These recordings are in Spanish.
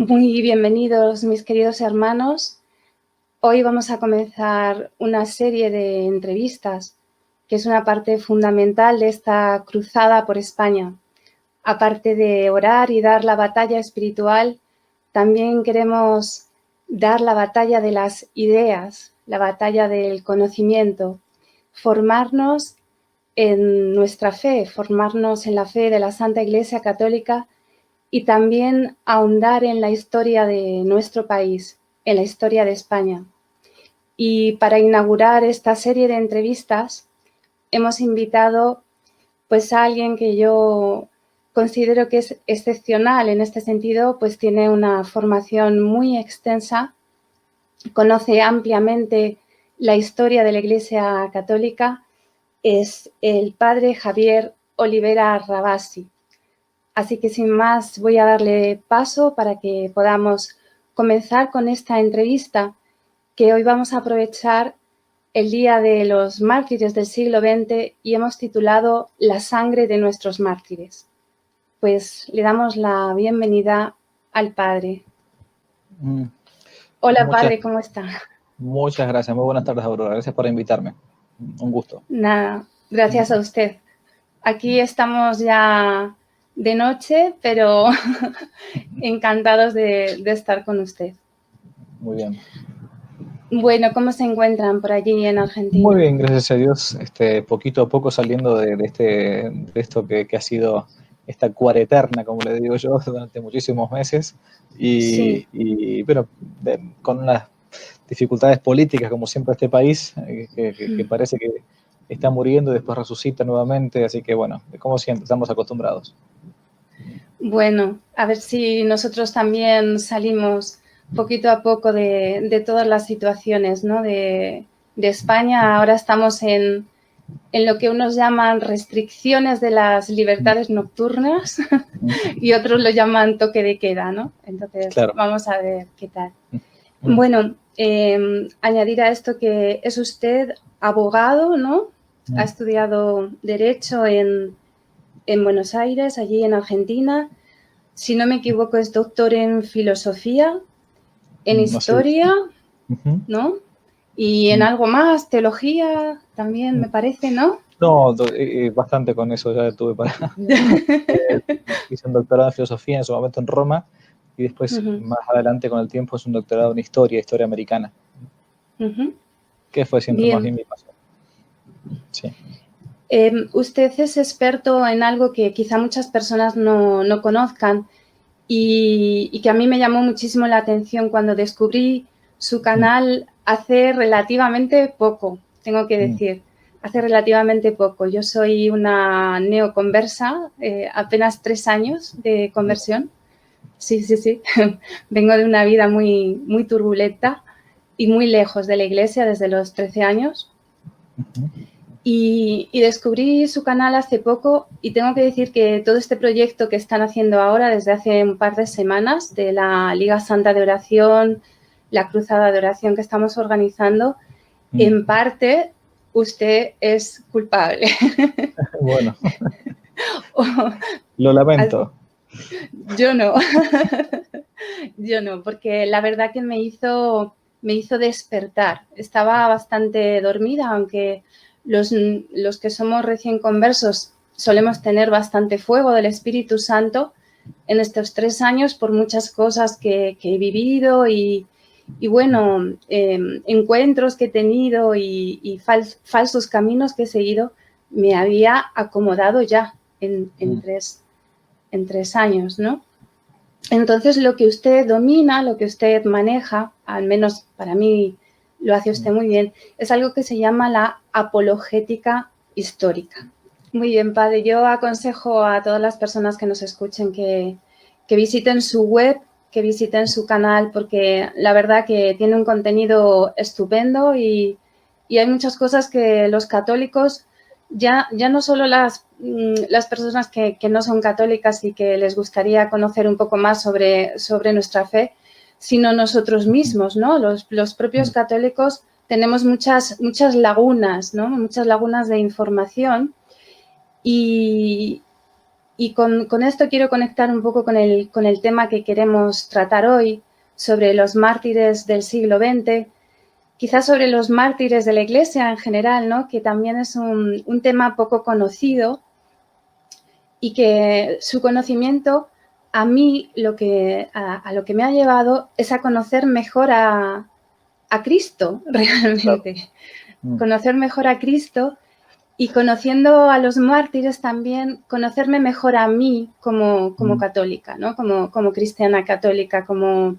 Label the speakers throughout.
Speaker 1: Muy bienvenidos, mis queridos hermanos. Hoy vamos a comenzar una serie de entrevistas, que es una parte fundamental de esta cruzada por España. Aparte de orar y dar la batalla espiritual, también queremos dar la batalla de las ideas, la batalla del conocimiento, formarnos en nuestra fe, formarnos en la fe de la Santa Iglesia Católica y también ahondar en la historia de nuestro país, en la historia de España. Y para inaugurar esta serie de entrevistas hemos invitado pues a alguien que yo considero que es excepcional en este sentido, pues tiene una formación muy extensa, conoce ampliamente la historia de la Iglesia Católica, es el padre Javier Olivera Rabasi. Así que sin más voy a darle paso para que podamos comenzar con esta entrevista que hoy vamos a aprovechar el Día de los Mártires del siglo XX y hemos titulado La sangre de nuestros mártires. Pues le damos la bienvenida al padre. Hola padre, ¿cómo está?
Speaker 2: Muchas gracias, muy buenas tardes Aurora, gracias por invitarme, un gusto.
Speaker 1: Nada, gracias a usted. Aquí estamos ya de noche, pero encantados de estar con usted.
Speaker 2: Muy bien.
Speaker 1: Bueno, ¿cómo se encuentran por allí en Argentina?
Speaker 2: Muy bien, gracias a Dios, poquito a poco saliendo de esto que ha sido esta cuareterna, como le digo yo, durante muchísimos meses, pero con unas dificultades políticas, como siempre este país, que parece que está muriendo y después resucita nuevamente, así que bueno, como siempre, estamos acostumbrados.
Speaker 1: Bueno, a ver si nosotros también salimos poquito a poco de todas las situaciones, ¿no? de España. Ahora estamos en lo que unos llaman restricciones de las libertades nocturnas y otros lo llaman toque de queda, ¿no? Entonces, claro, vamos a ver qué tal. Bueno, añadir a esto que es usted abogado, ¿no? Ha estudiado Derecho en Buenos Aires, allí en Argentina. Si no me equivoco, es doctor en Filosofía, en Historia, ¿no? Y en algo más, Teología también, me parece, ¿no?
Speaker 2: No, bastante con eso ya tuve para... hice un doctorado en Filosofía en su momento en Roma y después, más adelante con el tiempo, es un doctorado en Historia Americana, que fue siempre más bien mi pasión. Sí.
Speaker 1: Usted es experto en algo que quizá muchas personas no conozcan y que a mí me llamó muchísimo la atención cuando descubrí su canal hace relativamente poco, tengo que decir, hace relativamente poco. Yo soy una neoconversa, apenas 3 años de conversión. Sí. Vengo de una vida muy turbulenta y muy lejos de la iglesia desde los 13 años. Y descubrí su canal hace poco y tengo que decir que todo este proyecto que están haciendo ahora desde hace un par de semanas de la Liga Santa de Oración, la Cruzada de Oración que estamos organizando, en parte usted es culpable.
Speaker 2: Bueno, lo lamento.
Speaker 1: Yo no, porque la verdad que me hizo despertar. Estaba bastante dormida, aunque los que somos recién conversos solemos tener bastante fuego del Espíritu Santo en estos 3 años por muchas cosas que he vivido y bueno, encuentros que he tenido y falsos caminos que he seguido, me había acomodado ya en 3 años, ¿no? Entonces, lo que usted domina, lo que usted maneja, al menos para mí lo hace usted muy bien, es algo que se llama la apologética histórica. Muy bien, padre. Yo aconsejo a todas las personas que nos escuchen que visiten su web, que visiten su canal, porque la verdad que tiene un contenido estupendo y hay muchas cosas que los católicos, ya no solo las personas que no son católicas y que les gustaría conocer un poco más sobre nuestra fe, sino nosotros mismos, ¿no? Los propios católicos tenemos muchas lagunas, ¿no? Muchas lagunas de información y Y con esto quiero conectar un poco con el tema que queremos tratar hoy, sobre los mártires del siglo XX, quizás sobre los mártires de la Iglesia en general, ¿no? Que también es un tema poco conocido y que su conocimiento a mí a lo que me ha llevado es a conocer mejor a Cristo, realmente.
Speaker 2: Claro.
Speaker 1: Conocer mejor a Cristo y conociendo a los mártires también, conocerme mejor a mí como católica, ¿no? Como cristiana católica, como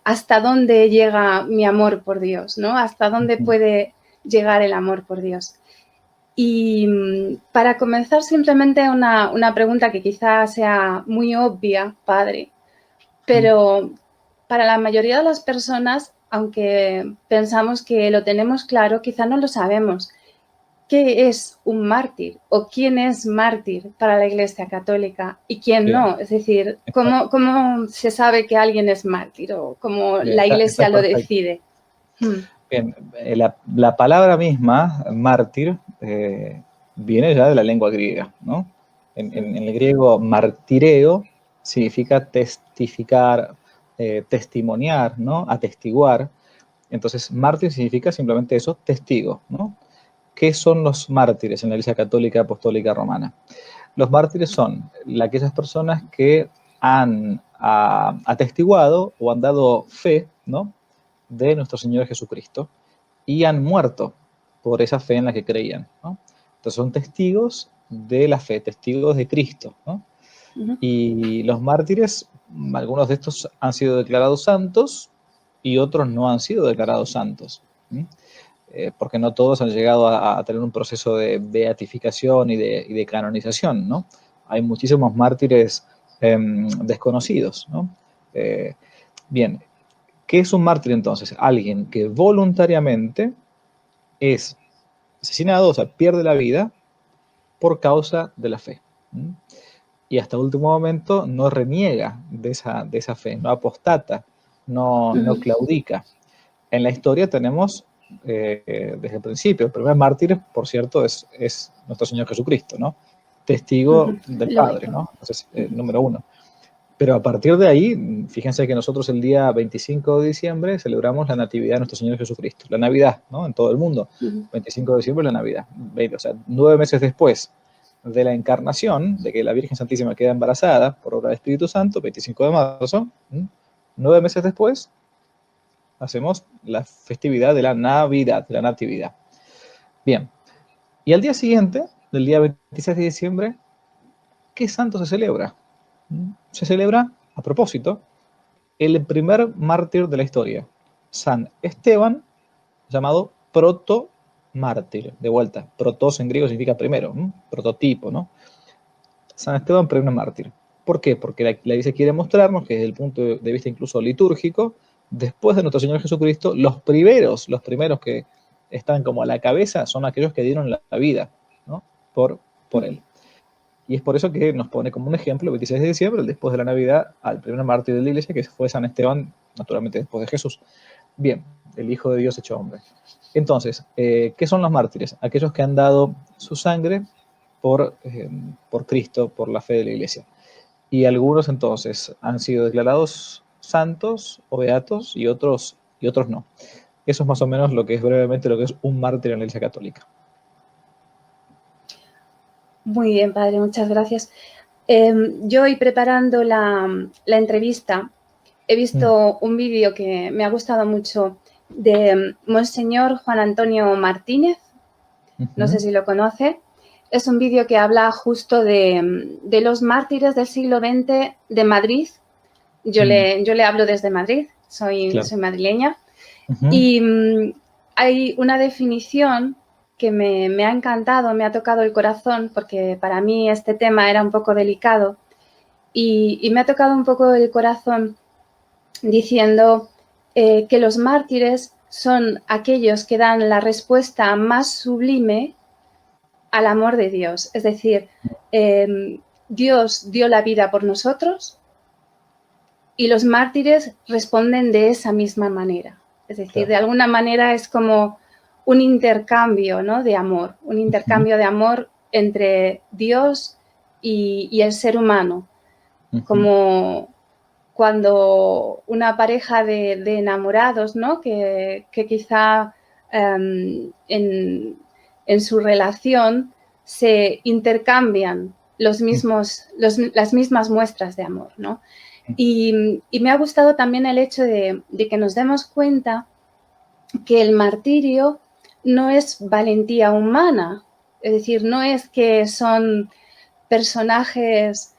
Speaker 1: hasta dónde llega mi amor por Dios, ¿no? Hasta dónde puede llegar el amor por Dios. Y para comenzar, simplemente una pregunta que quizás sea muy obvia, padre, pero para la mayoría de las personas, aunque pensamos que lo tenemos claro, quizá no lo sabemos. ¿Qué es un mártir o quién es mártir para la Iglesia Católica y quién
Speaker 2: Bien.
Speaker 1: no? Es decir, ¿cómo se sabe que alguien es mártir o cómo
Speaker 2: Bien,
Speaker 1: la Iglesia
Speaker 2: está
Speaker 1: lo
Speaker 2: perfecto.
Speaker 1: decide?
Speaker 2: Bien, la palabra misma, mártir, viene ya de la lengua griega, ¿no? En el griego, martireo significa testificar, testimoniar, ¿no? Atestiguar. Entonces, mártir significa simplemente eso, testigo, ¿no? ¿Qué son los mártires en la Iglesia Católica Apostólica Romana? Los mártires son aquellas personas que han atestiguado o han dado fe, ¿no? De nuestro Señor Jesucristo y han muerto por esa fe en la que creían, ¿no? Entonces son testigos de la fe, testigos de Cristo, ¿no? Y los mártires, algunos de estos han sido declarados santos y otros no han sido declarados santos, ¿sí? Porque no todos han llegado a tener un proceso de beatificación y de canonización, ¿no? Hay muchísimos mártires desconocidos, ¿no? Bien, ¿qué es un mártir entonces? Alguien que voluntariamente es asesinado, o sea, pierde la vida por causa de la fe. Y hasta último momento no reniega de esa fe, no apostata, no claudica. En la historia tenemos desde el principio, el primer mártir, por cierto, es nuestro Señor Jesucristo, ¿no? Testigo del Padre, ¿no? Entonces, número uno. Pero a partir de ahí, fíjense que nosotros el día 25 de diciembre celebramos la Natividad de nuestro Señor Jesucristo, la Navidad, ¿no? En todo el mundo. 25 de diciembre la Navidad. O sea, 9 meses después de la encarnación, de que la Virgen Santísima queda embarazada por obra del Espíritu Santo, 25 de marzo, 9 meses después, hacemos la festividad de la Navidad, de la Natividad. Bien, y al día siguiente, del día 26 de diciembre, ¿qué santo se celebra? Se celebra, a propósito, el primer mártir de la historia, San Esteban, llamado protomártir. De vuelta, protos en griego significa primero, prototipo, ¿no? San Esteban, primer mártir. ¿Por qué? Porque la Iglesia quiere mostrarnos que desde el punto de vista incluso litúrgico, después de nuestro Señor Jesucristo, los primeros que están como a la cabeza son aquellos que dieron la vida, ¿no? por Él. Y es por eso que nos pone como un ejemplo el 26 de diciembre, después de la Navidad, al primer mártir de la Iglesia, que fue San Esteban, naturalmente después de Jesús. Bien, el Hijo de Dios hecho hombre. Entonces, ¿qué son los mártires? Aquellos que han dado su sangre por Cristo, por la fe de la Iglesia. Y algunos entonces han sido declarados santos o beatos y otros no. Eso es más o menos lo que es brevemente lo que es un mártir en la Iglesia Católica.
Speaker 1: Muy bien, padre, muchas gracias. Yo hoy preparando la entrevista he visto un vídeo que me ha gustado mucho de Monseñor Juan Antonio Martínez, no sé si lo conoce. Es un vídeo que habla justo de los mártires del siglo XX de Madrid. Yo le hablo desde Madrid, soy madrileña. Y hay una definición que me ha encantado, me ha tocado el corazón, porque para mí este tema era un poco delicado. Y me ha tocado un poco el corazón diciendo que los mártires son aquellos que dan la respuesta más sublime al amor de Dios. Es decir, Dios dio la vida por nosotros y los mártires responden de esa misma manera. Es decir, de alguna manera es como un intercambio, ¿no?, de amor, un intercambio de amor entre Dios y el ser humano, como cuando una pareja de enamorados, ¿no? que quizá en su relación se intercambian las mismas muestras de amor, ¿no? Y me ha gustado también el hecho de que nos demos cuenta que el martirio no es valentía humana, es decir, no es que son personajes,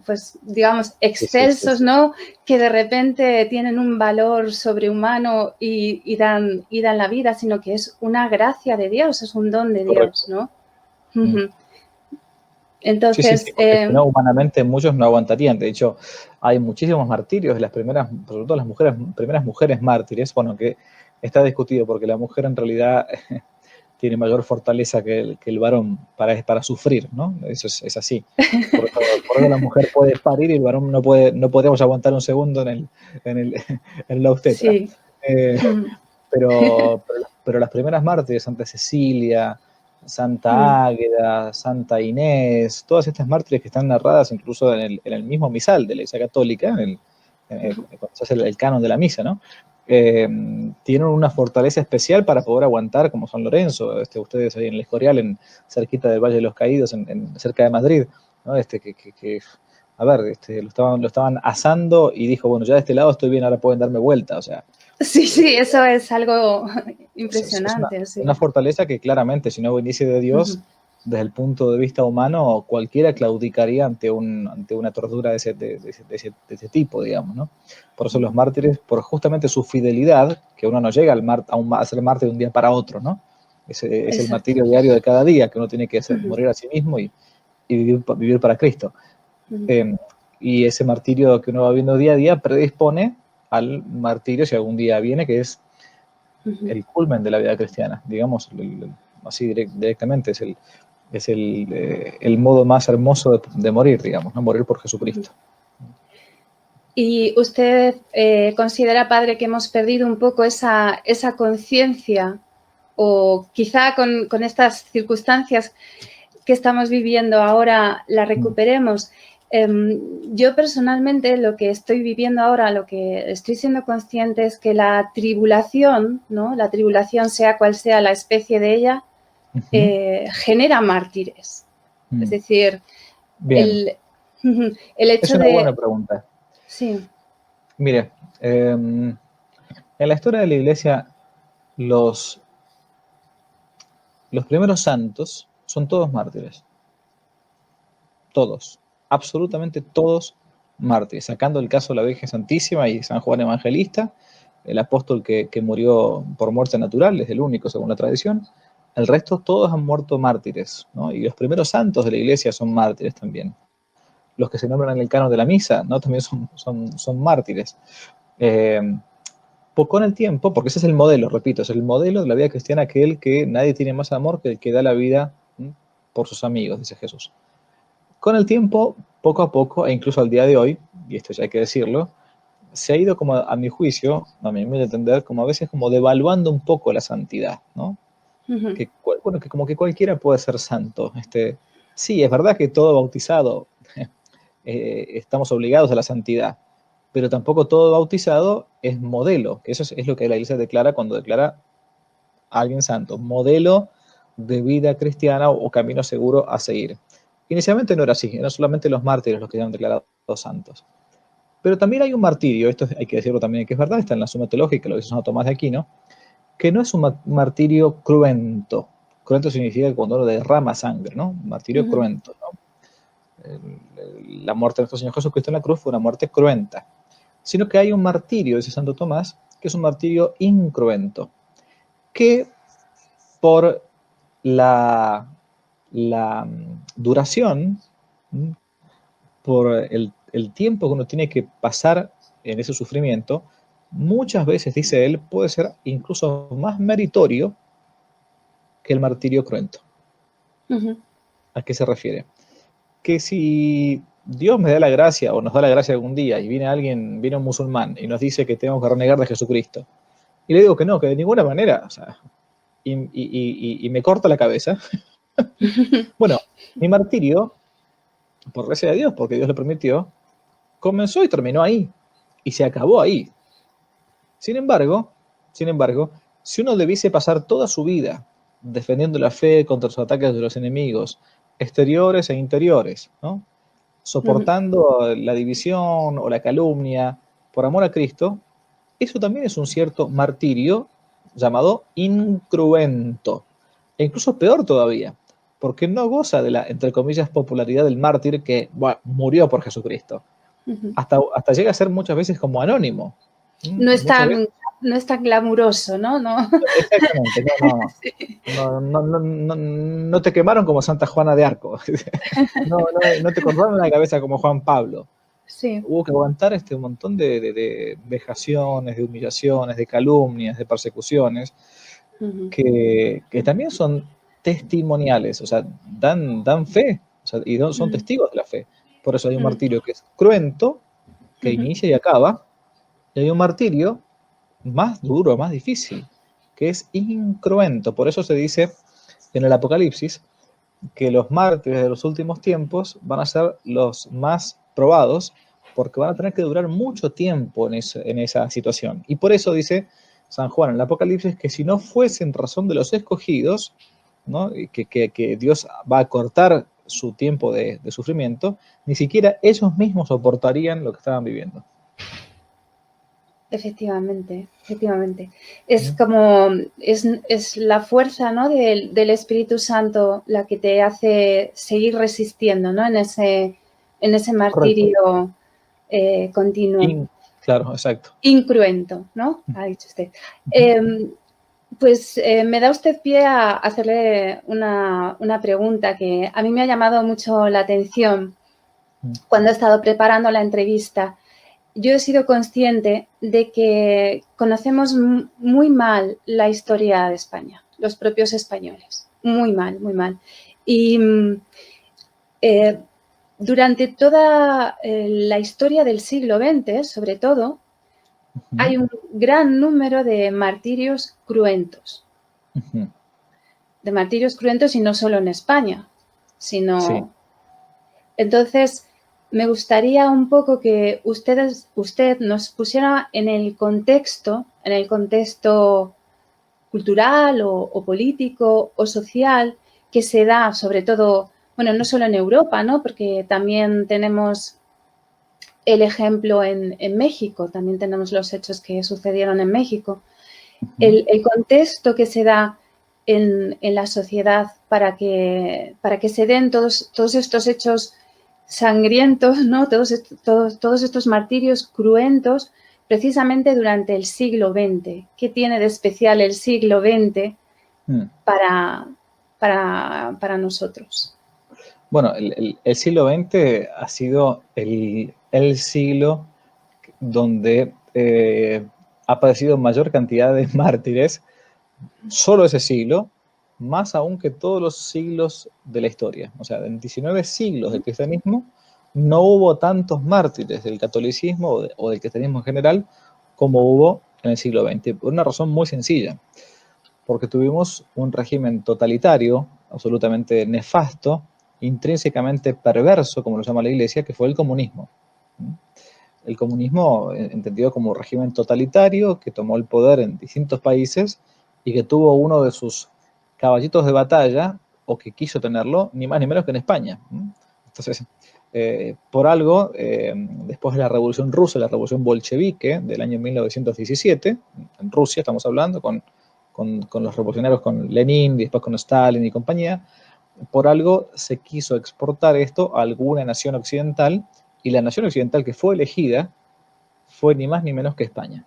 Speaker 1: pues digamos, excelsos, ¿no? Que de repente tienen un valor sobrehumano y dan la vida, sino que es una gracia de Dios, es un don de Dios, ¿no? Entonces,
Speaker 2: sí, porque si no, humanamente muchos no aguantarían. De hecho, hay muchísimos martirios de las primeras, sobre todo las primeras mujeres mártires, bueno, que está discutido porque la mujer en realidad tiene mayor fortaleza que el varón para sufrir, ¿no? Eso es así. Por eso la mujer puede parir y el varón no podemos aguantar un segundo en la obstetra.
Speaker 1: Sí.
Speaker 2: Pero las primeras mártires, Santa Cecilia, Santa Águeda, Santa Inés, todas estas mártires que están narradas incluso en el mismo misal de la Iglesia Católica, cuando se hace el canon de la misa, ¿no? Tienen una fortaleza especial para poder aguantar, como San Lorenzo, ustedes ahí en el Escorial, cerquita del Valle de los Caídos, cerca de Madrid, ¿no? A ver, lo estaban asando y dijo, bueno, ya de este lado estoy bien, ahora pueden darme vuelta, o sea.
Speaker 1: Sí, eso es algo impresionante.
Speaker 2: Es una fortaleza que claramente, si no viniese de Dios, desde el punto de vista humano, cualquiera claudicaría ante una tortura de ese tipo, digamos, ¿no? Por eso los mártires, por justamente su fidelidad, que uno no llega a ser mártir de un día para otro, ¿no? Es el martirio diario de cada día, que uno tiene que morir a sí mismo y vivir para Cristo. Y ese martirio que uno va viendo día a día predispone al martirio, si algún día viene, que es el culmen de la vida cristiana, digamos, así directamente, es el modo más hermoso de morir, digamos, ¿no? Morir por Jesucristo.
Speaker 1: ¿Y usted considera, padre, que hemos perdido un poco esa conciencia o quizá con estas circunstancias que estamos viviendo ahora la recuperemos? Yo personalmente lo que estoy viviendo ahora, lo que estoy siendo consciente es que la tribulación, ¿no? La tribulación, sea cual sea la especie de ella, genera mártires. Es decir, el hecho
Speaker 2: es una buena pregunta.
Speaker 1: Sí.
Speaker 2: Mire, en la historia de la Iglesia, los primeros santos son todos mártires. Todos, absolutamente todos mártires, sacando el caso de la Virgen Santísima y San Juan Evangelista, el apóstol que murió por muerte natural, es el único según la tradición. El resto todos han muerto mártires, ¿no? Y los primeros santos de la Iglesia son mártires también. Los que se nombran en el canon de la misa, ¿no? También son mártires. Con el tiempo, porque ese es el modelo, repito, es el modelo de la vida cristiana, aquel que nadie tiene más amor que el que da la vida por sus amigos, dice Jesús. Con el tiempo, poco a poco, e incluso al día de hoy, y esto ya hay que decirlo, se ha ido como, a mi juicio, a mi entender, como a veces como devaluando un poco la santidad, ¿no? Que como que cualquiera puede ser santo. Sí, es verdad que todo bautizado estamos obligados a la santidad, pero tampoco todo bautizado es modelo. Eso es lo que la Iglesia declara cuando declara a alguien santo, modelo de vida cristiana o camino seguro a seguir. Inicialmente no era así, eran solamente los mártires los que eran declarados santos. Pero también hay un martirio, esto hay que decirlo también, que es verdad, está en la Suma Teológica, lo dice Santo Tomás de Aquino, que no es un martirio cruento. Cruento significa cuando uno derrama sangre, ¿no? Martirio cruento, ¿no? La muerte de nuestro Señor Jesucristo en la cruz fue una muerte cruenta. Sino que hay un martirio, dice Santo Tomás, que es un martirio incruento, que por la duración, por el tiempo que uno tiene que pasar en ese sufrimiento, muchas veces, dice él, puede ser incluso más meritorio que el martirio cruento. ¿A qué se refiere? Que si Dios me da la gracia o nos da la gracia algún día y viene un musulmán y nos dice que tenemos que renegar de Jesucristo, y le digo que no, que de ninguna manera, o sea, y me corta la cabeza, bueno, mi martirio por gracia de Dios, porque Dios lo permitió, comenzó y terminó ahí, y se acabó ahí. Sin embargo, si uno debiese pasar toda su vida defendiendo la fe contra los ataques de los enemigos, exteriores e interiores, ¿no?
Speaker 1: Ujú.
Speaker 2: Soportando la división o la calumnia por amor a Cristo, eso también es un cierto martirio llamado incruento. E incluso peor todavía, porque no goza de la, entre comillas, popularidad del mártir que bueno, murió por Jesucristo.
Speaker 1: Ujú.
Speaker 2: Hasta llega a ser muchas veces como anónimo.
Speaker 1: No es
Speaker 2: Muchas
Speaker 1: tan,
Speaker 2: veces.
Speaker 1: no es tan glamuroso, ¿no? No.
Speaker 2: Exactamente,
Speaker 1: Sí.
Speaker 2: no te quemaron como Santa Juana de Arco. No te cortaron la cabeza como Juan Pablo.
Speaker 1: Sí.
Speaker 2: Hubo que aguantar un montón de vejaciones, de humillaciones, de calumnias, de persecuciones,
Speaker 1: Ujú.
Speaker 2: que también son testimoniales, o sea, dan fe, o sea, y son
Speaker 1: Ujú.
Speaker 2: testigos de la fe. Por eso hay un
Speaker 1: Ujú.
Speaker 2: martirio que es cruento, que
Speaker 1: Ujú.
Speaker 2: inicia y acaba, y hay un martirio más duro, más difícil, que es incruento. Por eso se dice en el Apocalipsis que los mártires de los últimos tiempos van a ser los más probados porque van a tener que durar mucho tiempo en esa situación. Y por eso dice San Juan en el Apocalipsis que si no fuesen razón de los escogidos, ¿no? que Dios va a cortar su tiempo de sufrimiento, ni siquiera ellos mismos soportarían lo que estaban viviendo.
Speaker 1: Efectivamente, efectivamente. Es como, es la fuerza, ¿no? del Espíritu Santo la que te hace seguir resistiendo, ¿no? En ese
Speaker 2: Correcto.
Speaker 1: martirio continuo.
Speaker 2: Claro, exacto.
Speaker 1: Incruento, ¿no? Ha dicho usted. Pues me da usted pie a hacerle una pregunta que a mí me ha llamado mucho la atención cuando he estado preparando la entrevista. Yo he sido consciente de que conocemos muy mal la historia de España, los propios españoles, muy mal, muy mal. Y durante toda la historia del siglo XX, sobre todo, hay un gran número de martirios cruentos. De martirios cruentos y no solo en España,
Speaker 2: Sí.
Speaker 1: sino... Entonces, me gustaría un poco que usted nos pusiera en el contexto cultural o político o social que se da, sobre todo, bueno, no solo en Europa, ¿no? Porque también tenemos el ejemplo en México, también tenemos los hechos que sucedieron en México. El contexto que se da en la sociedad para que se den todos estos hechos sangrientos, ¿no? Todos estos martirios cruentos, precisamente durante el siglo XX. ¿Qué tiene de especial el siglo XX para nosotros?
Speaker 2: Bueno, el siglo XX ha sido el siglo donde ha aparecido mayor cantidad de mártires, solo ese siglo, más aún que todos los siglos de la historia. O sea, en 19 siglos del cristianismo no hubo tantos mártires del catolicismo o del cristianismo en general como hubo en el siglo XX, por una razón muy sencilla, porque tuvimos un régimen totalitario, absolutamente nefasto, intrínsecamente perverso, como lo llama la Iglesia, que fue el comunismo. El comunismo, entendido como régimen totalitario, que tomó el poder en distintos países y que tuvo uno de sus caballitos de batalla, o que quiso tenerlo, ni más ni menos que en España. Entonces, por algo, después de la Revolución Rusa, la Revolución Bolchevique del año 1917, en Rusia estamos hablando, con los revolucionarios, con Lenin, y después con Stalin y compañía, por algo se quiso exportar esto a alguna nación occidental, y la nación occidental que fue elegida fue ni más ni menos que España.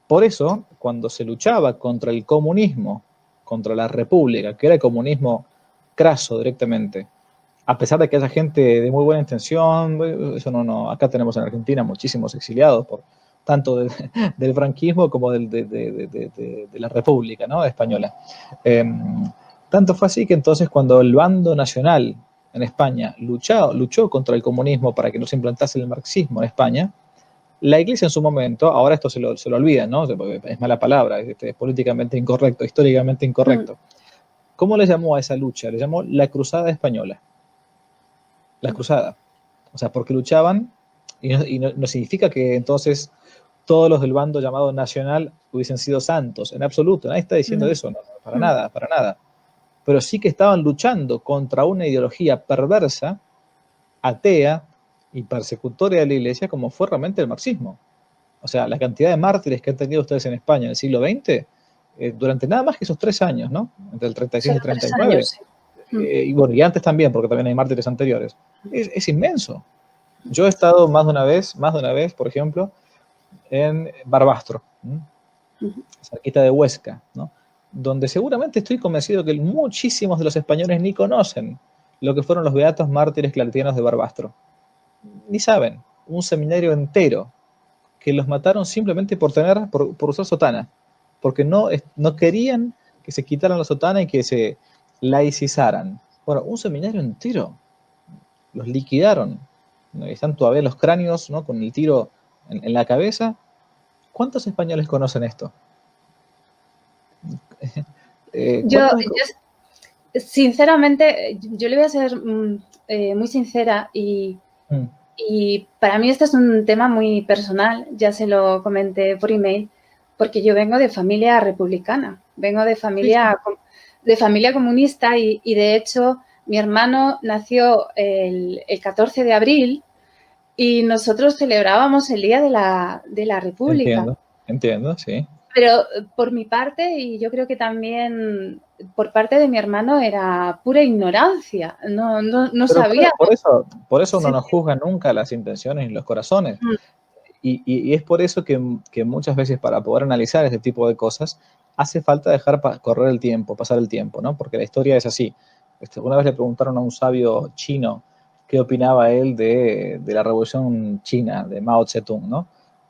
Speaker 2: Por eso, cuando se luchaba contra el comunismo, contra la república, que era el comunismo craso directamente, a pesar de que haya gente de muy buena intención, eso no, acá tenemos en Argentina muchísimos exiliados, tanto del franquismo como de la República, ¿no?, española. Tanto fue así que entonces cuando el bando nacional en España luchó contra el comunismo para que no se implantase el marxismo en España, la Iglesia en su momento, ahora esto se lo olvida, ¿no?, es mala palabra, es políticamente incorrecto, históricamente incorrecto. ¿Cómo le llamó a esa lucha? Le llamó la Cruzada Española. las cruzadas. O sea, porque luchaban, no significa que entonces todos los del bando llamado nacional hubiesen sido santos, en absoluto, nadie está diciendo eso, no, para nada, para nada. Pero sí que estaban luchando contra una ideología perversa, atea y persecutoria de la iglesia, como fue realmente el marxismo. O sea, la cantidad de mártires que han tenido ustedes en España en el siglo XX, durante nada más que esos 3 años, ¿no? Entre el 36 y el 39.
Speaker 1: Años, sí.
Speaker 2: Y bueno, y antes también, porque también hay mártires anteriores. Es inmenso. Yo he estado más de una vez, por ejemplo, en Barbastro, cerquita de Huesca, ¿no? Donde seguramente estoy convencido que muchísimos de los españoles ni conocen lo que fueron los beatos mártires claretianos de Barbastro. Ni saben, un seminario entero que los mataron simplemente por usar sotana, porque no querían que se quitaran la sotana y que se laicizaran. Bueno, un seminario entero los liquidaron. Están todavía los cráneos, ¿no? Con el tiro en la cabeza. ¿Cuántos españoles conocen esto?
Speaker 1: Yo, sinceramente, yo le voy a ser muy sincera y para mí este es un tema muy personal, ya se lo comenté por email, porque yo vengo de familia republicana, vengo de familia, de familia comunista y de hecho mi hermano nació el 14 de abril y nosotros celebrábamos el Día de la República.
Speaker 2: Entiendo, sí.
Speaker 1: Pero por mi parte, y yo creo que también por parte de mi hermano, era pura ignorancia. No sabía.
Speaker 2: Por eso uno no juzga nunca las intenciones ni los corazones. Y es por eso que muchas veces para poder analizar este tipo de cosas hace falta dejar correr el tiempo, pasar el tiempo, ¿no? Porque la historia es así. Una vez le preguntaron a un sabio chino qué opinaba él de la revolución china, de Mao Zedong, ¿no?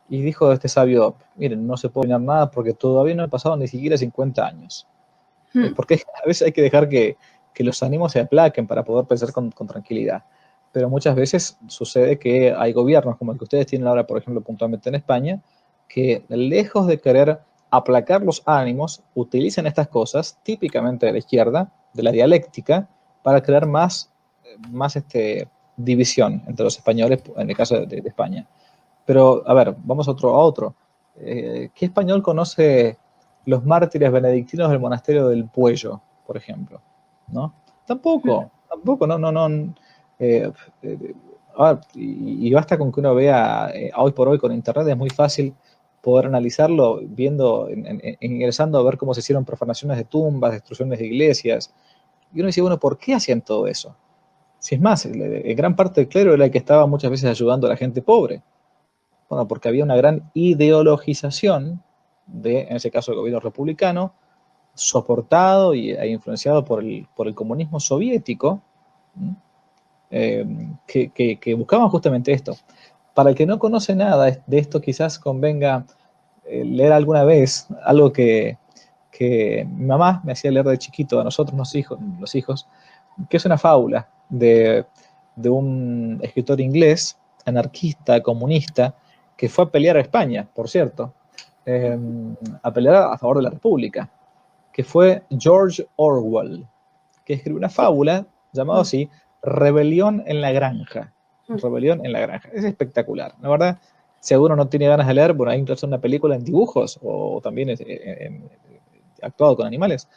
Speaker 2: Y dijo este sabio, miren, no se puede opinar nada porque todavía no han pasado ni siquiera 50 años. Porque a veces hay que dejar que los ánimos se aplaquen para poder pensar con tranquilidad. Pero muchas veces sucede que hay gobiernos como el que ustedes tienen ahora, por ejemplo, puntualmente en España, que lejos de querer aplacar los ánimos, utilizan estas cosas, típicamente de la izquierda, de la dialéctica, para crear más división entre los españoles, en el caso de España. Pero, a ver, vamos a otro. ¿Qué español conoce los mártires benedictinos del monasterio del Puello, por ejemplo? ¿No? Tampoco, no. Y basta con que uno vea, hoy por hoy con internet es muy fácil poder analizarlo ingresando a ver cómo se hicieron profanaciones de tumbas, destrucciones de iglesias. Y uno dice, bueno, ¿por qué hacían todo eso? Si es más, en gran parte del clero era el que estaba muchas veces ayudando a la gente pobre. Bueno, porque había una gran ideologización en ese caso, el gobierno republicano, soportado e influenciado por el comunismo soviético, que buscaban justamente esto. Para el que no conoce nada de esto, quizás convenga leer alguna vez algo que mi mamá me hacía leer de chiquito a nosotros los hijos, que es una fábula de un escritor inglés, anarquista, comunista, que fue a pelear a España, por cierto, a pelear a favor de la República, que fue George Orwell, que escribió una fábula llamada así, Rebelión en la Granja. Rebelión en la Granja. Es espectacular. La verdad, si alguno no tiene ganas de leer, bueno, hay que hacer una película en dibujos o también actuado con animales,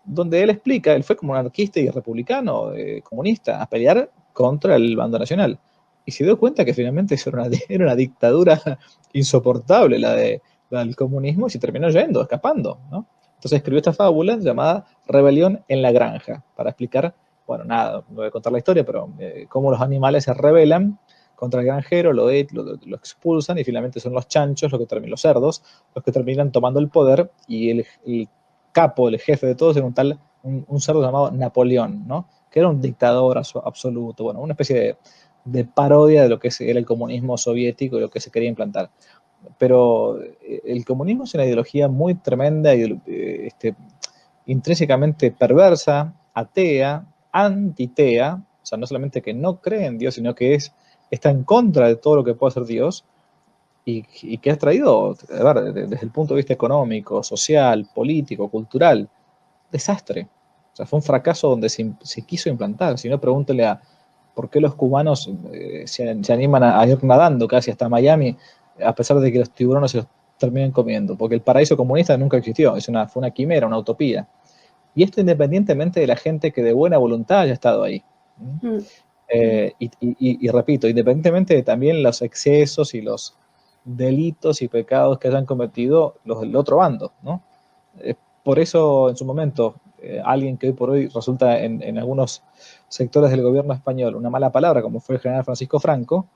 Speaker 2: donde él explica, él fue como un anarquista y republicano, comunista, a pelear contra el bando nacional. Y se dio cuenta que finalmente eso era una dictadura insoportable, la del comunismo, y se terminó yendo, escapando, ¿no? Entonces escribió esta fábula llamada Rebelión en la Granja, para explicar, bueno, nada, no voy a contar la historia, pero cómo los animales se rebelan contra el granjero, lo expulsan y finalmente son los chanchos, los cerdos, los que terminan tomando el poder y el capo, el jefe de todos era un cerdo llamado Napoleón, ¿no? Que era un dictador absoluto, bueno, una especie de parodia de lo que era el comunismo soviético y lo que se quería implantar. Pero el comunismo es una ideología muy tremenda, intrínsecamente perversa, atea, antitea, o sea, no solamente que no cree en Dios, sino que está en contra de todo lo que puede hacer Dios, y que ha traído, a ver, desde el punto de vista económico, social, político, cultural, desastre. O sea, fue un fracaso donde se quiso implantar. Si no, pregúntele a ¿Por qué los cubanos se animan a ir nadando casi hasta Miami, a pesar de que los tiburones se los terminen comiendo? Porque el paraíso comunista nunca existió, fue una quimera, una utopía. Y esto independientemente de la gente que de buena voluntad haya estado ahí. Y repito, independientemente de también los excesos y los delitos y pecados que hayan cometido los del otro bando, ¿no? Por eso, en su momento, alguien que hoy por hoy resulta en algunos sectores del gobierno español una mala palabra, como fue el general Francisco Franco,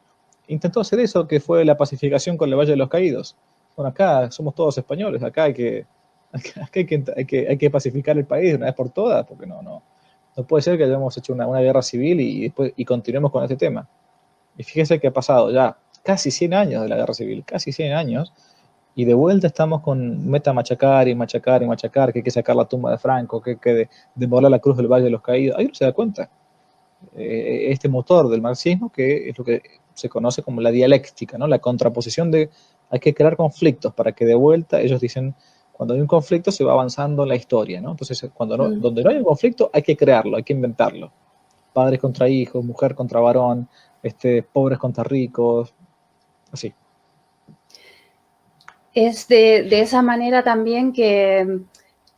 Speaker 2: intentó hacer eso, que fue la pacificación con el Valle de los Caídos. Bueno, acá somos todos españoles, acá hay que pacificar el país de una vez por todas, porque no puede ser que hayamos hecho una guerra civil y continuemos con este tema. Y fíjese que ha pasado ya casi 100 años de la guerra civil, casi 100 años, y de vuelta estamos con meta machacar y machacar y machacar, que hay que sacar la tumba de Franco, que hay que demoler la cruz del Valle de los Caídos. Ahí no se da cuenta. Este motor del marxismo, que es lo que se conoce como la dialéctica, ¿no? La contraposición de hay que crear conflictos para que de vuelta, ellos dicen, cuando hay un conflicto se va avanzando en la historia, ¿no? Entonces, donde no hay un conflicto hay que crearlo, hay que inventarlo. Padres contra hijos, mujer contra varón, pobres contra ricos, así.
Speaker 1: Es de esa manera también que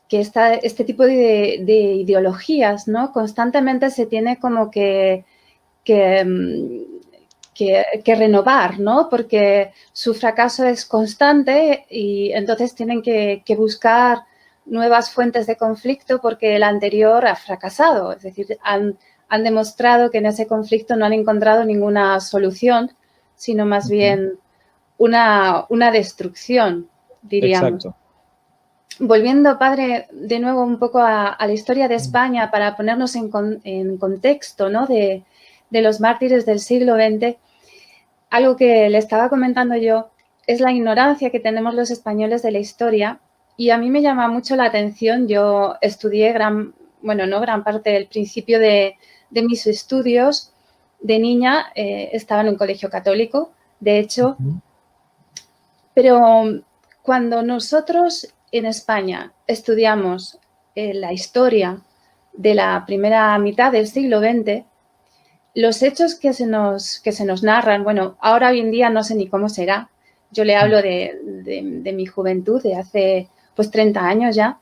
Speaker 1: este tipo de ideologías, ¿no? Constantemente se tiene como que renovar, ¿no? Porque su fracaso es constante y entonces tienen que buscar nuevas fuentes de conflicto porque el anterior ha fracasado. Es decir, han demostrado que en ese conflicto no han encontrado ninguna solución, sino más bien una destrucción, diríamos.
Speaker 2: Exacto.
Speaker 1: Volviendo, padre, de nuevo un poco a la historia de España para ponernos en contexto, ¿no? de los mártires del siglo XX, algo que le estaba comentando yo es la ignorancia que tenemos los españoles de la historia y a mí me llama mucho la atención. Yo estudié gran parte del principio de mis estudios de niña, estaba en un colegio católico, de hecho, pero cuando nosotros en España estudiamos la historia de la primera mitad del siglo XX, los hechos que se nos narran, bueno, ahora hoy en día no sé ni cómo será, yo le hablo de mi juventud, de hace pues 30 años ya,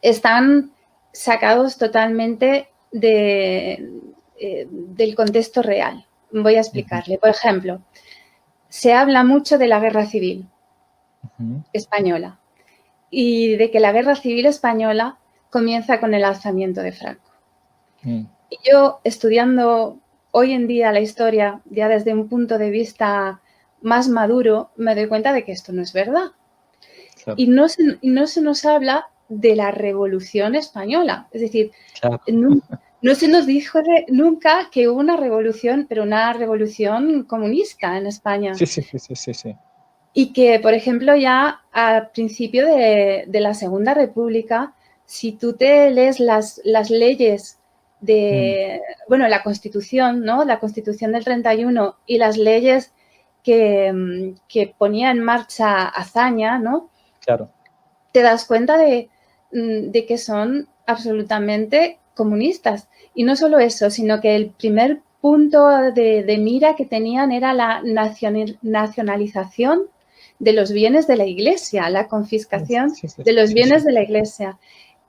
Speaker 1: están sacados totalmente del contexto real. Voy a explicarle. Por ejemplo, se habla mucho de la Guerra Civil española y de que la Guerra Civil española comienza con el alzamiento de Franco. Y yo, estudiando hoy en día la historia, ya desde un punto de vista más maduro, me doy cuenta de que esto no es verdad. Claro. Y no se nos habla de la Revolución Española. Es decir, claro, no se nos dijo nunca que hubo una revolución, pero una revolución comunista en España.
Speaker 2: Sí.
Speaker 1: Y que, por ejemplo, ya al principio de la Segunda República, si tú te lees las leyes de, la Constitución, ¿no? La Constitución del 31 y las leyes que ponía en marcha Azaña, ¿no?
Speaker 2: Claro.
Speaker 1: Te das cuenta de que son absolutamente comunistas. Y no solo eso, sino que el primer punto de mira que tenían era la nacionalización de los bienes de la Iglesia, la confiscación de los bienes de la Iglesia.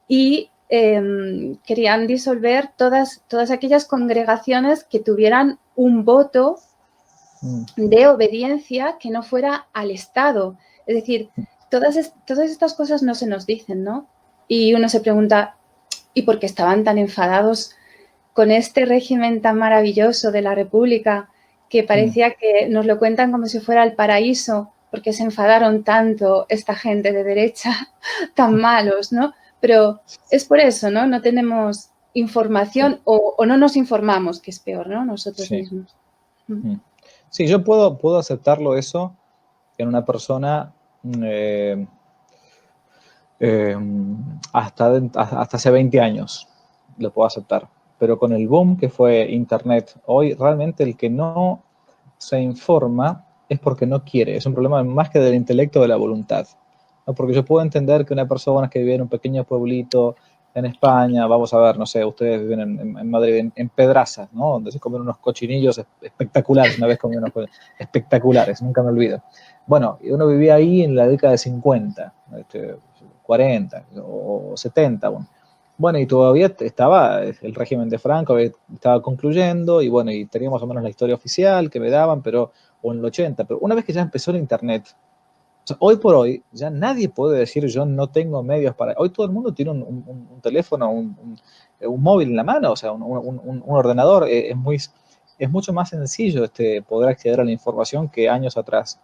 Speaker 1: Y querían disolver todas aquellas congregaciones que tuvieran un voto de obediencia que no fuera al Estado. Es decir, todas estas cosas no se nos dicen, ¿no? Y uno se pregunta, ¿y por qué estaban tan enfadados con este régimen tan maravilloso de la República que parecía que nos lo cuentan como si fuera el paraíso? Porque se enfadaron tanto esta gente de derecha, tan malos, ¿no? Pero es por eso, ¿no? No tenemos información o no nos informamos, que es peor, ¿no? Nosotros mismos.
Speaker 2: Sí, yo puedo aceptarlo eso en una persona hasta hace 20 años, lo puedo aceptar. Pero con el boom que fue Internet, hoy realmente el que no se informa es porque no quiere. Es un problema más que del intelecto, de la voluntad, ¿no? Porque yo puedo entender que una persona que vive en un pequeño pueblito en España, vamos a ver, no sé, ustedes viven en Madrid, en Pedraza, ¿no? Donde se comen unos cochinillos espectaculares, una vez comí unos espectaculares, nunca me olvido. Bueno, uno vivía ahí en la década de 50, 40 o 70, bueno. Bueno, y todavía estaba el régimen de Franco, estaba concluyendo, y bueno, y teníamos más o menos la historia oficial que me daban, pero, o en el 80, pero una vez que ya empezó el Internet, o sea, hoy por hoy ya nadie puede decir yo no tengo medios para... Hoy todo el mundo tiene un teléfono, un móvil en la mano, o sea, un ordenador. Es mucho más sencillo poder acceder a la información que años atrás.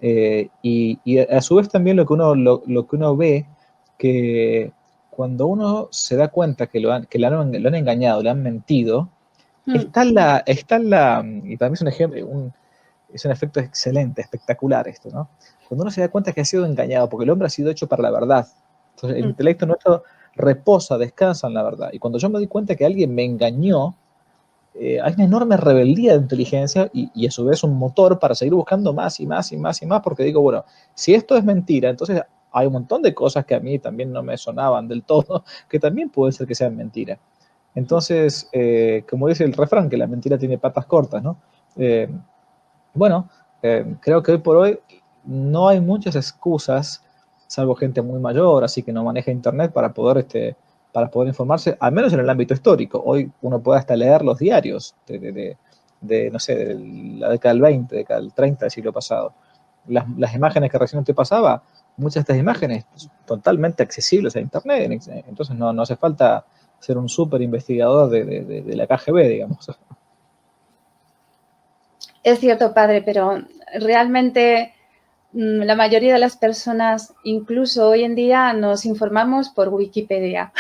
Speaker 2: Y a su vez también lo que uno ve, que cuando uno se da cuenta que lo han engañado, le han mentido, y para mí es un ejemplo, es un efecto excelente, espectacular esto, ¿no? Cuando uno se da cuenta que ha sido engañado, porque el hombre ha sido hecho para la verdad. Entonces, el intelecto nuestro reposa, descansa en la verdad. Y cuando yo me di cuenta que alguien me engañó, hay una enorme rebeldía de inteligencia y a su vez un motor para seguir buscando más y más y más y más, porque digo, bueno, si esto es mentira, entonces hay un montón de cosas que a mí también no me sonaban del todo, que también puede ser que sean mentira. Entonces, como dice el refrán, que la mentira tiene patas cortas, ¿no? Bueno, creo que hoy por hoy no hay muchas excusas, salvo gente muy mayor, así que no maneja internet para poder informarse, al menos en el ámbito histórico. Hoy uno puede hasta leer los diarios no sé, de la década del 20, década del 30 del siglo pasado. Las imágenes que recién te pasaba, muchas de estas imágenes totalmente accesibles a internet, entonces no hace falta ser un súper investigador de la KGB, digamos.
Speaker 1: Es cierto, padre, pero realmente la mayoría de las personas, incluso hoy en día, nos informamos por Wikipedia.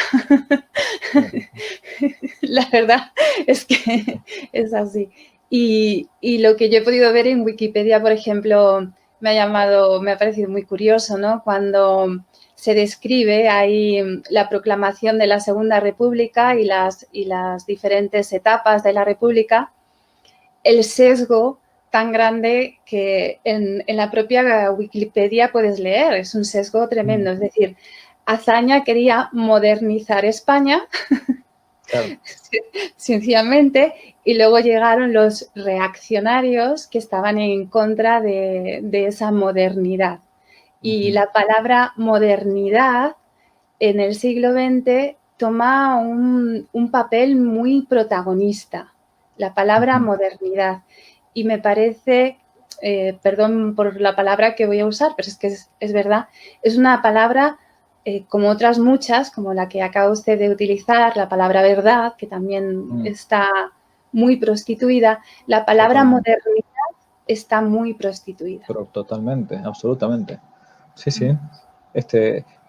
Speaker 1: La verdad es que es así. Y lo que yo he podido ver en Wikipedia, por ejemplo, me ha parecido muy curioso, ¿no? Cuando se describe ahí la proclamación de la Segunda República y las diferentes etapas de la República, el sesgo tan grande que en la propia Wikipedia puedes leer. Es un sesgo tremendo. Es decir, Azaña quería modernizar España, claro, sencillamente, y luego llegaron los reaccionarios que estaban en contra de esa modernidad. Y la palabra modernidad en el siglo XX toma un papel muy protagonista, la palabra modernidad. Y me parece, perdón por la palabra que voy a usar, pero es que es verdad, es una palabra como otras muchas, como la que acaba usted de utilizar, la palabra verdad, que también está muy prostituida, la palabra modernidad está muy prostituida.
Speaker 2: Pero totalmente, absolutamente. Sí, sí.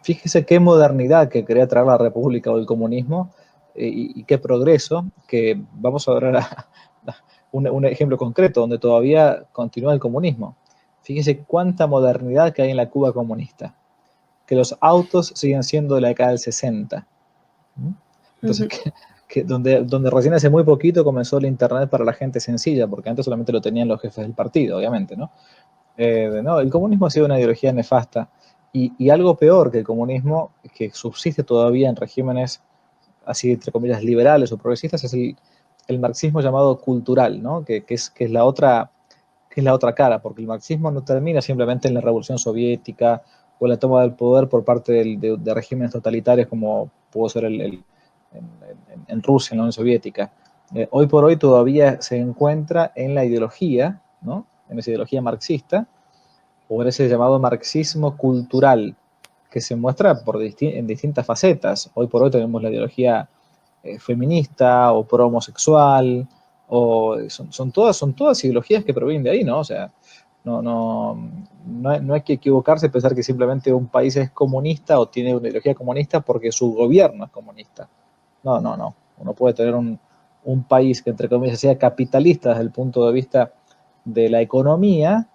Speaker 2: Fíjese qué modernidad que quería traer la República o el comunismo y qué progreso, que vamos a ver un ejemplo concreto donde todavía continúa el comunismo. Fíjese cuánta modernidad que hay en la Cuba comunista, que los autos siguen siendo de la década del 60. Entonces, donde recién hace muy poquito comenzó el internet para la gente sencilla, porque antes solamente lo tenían los jefes del partido, obviamente, ¿no? No, el comunismo ha sido una ideología nefasta y algo peor que el comunismo, que subsiste todavía en regímenes así, entre comillas, liberales o progresistas, es el marxismo llamado cultural, ¿no? que es la otra cara, porque el marxismo no termina simplemente en la revolución soviética o la toma del poder por parte de regímenes totalitarios como pudo ser en Rusia, en la Unión Soviética. Hoy por hoy todavía se encuentra en la ideología, ¿no? En esa ideología marxista, o en ese llamado marxismo cultural, que se muestra en distintas facetas. Hoy por hoy tenemos la ideología feminista o pro homosexual, o son todas ideologías que provienen de ahí, ¿no? O sea, no hay que equivocarse y pensar que simplemente un país es comunista o tiene una ideología comunista porque su gobierno es comunista. No. Uno puede tener un país que, entre comillas, sea capitalista desde el punto de vista de la economía,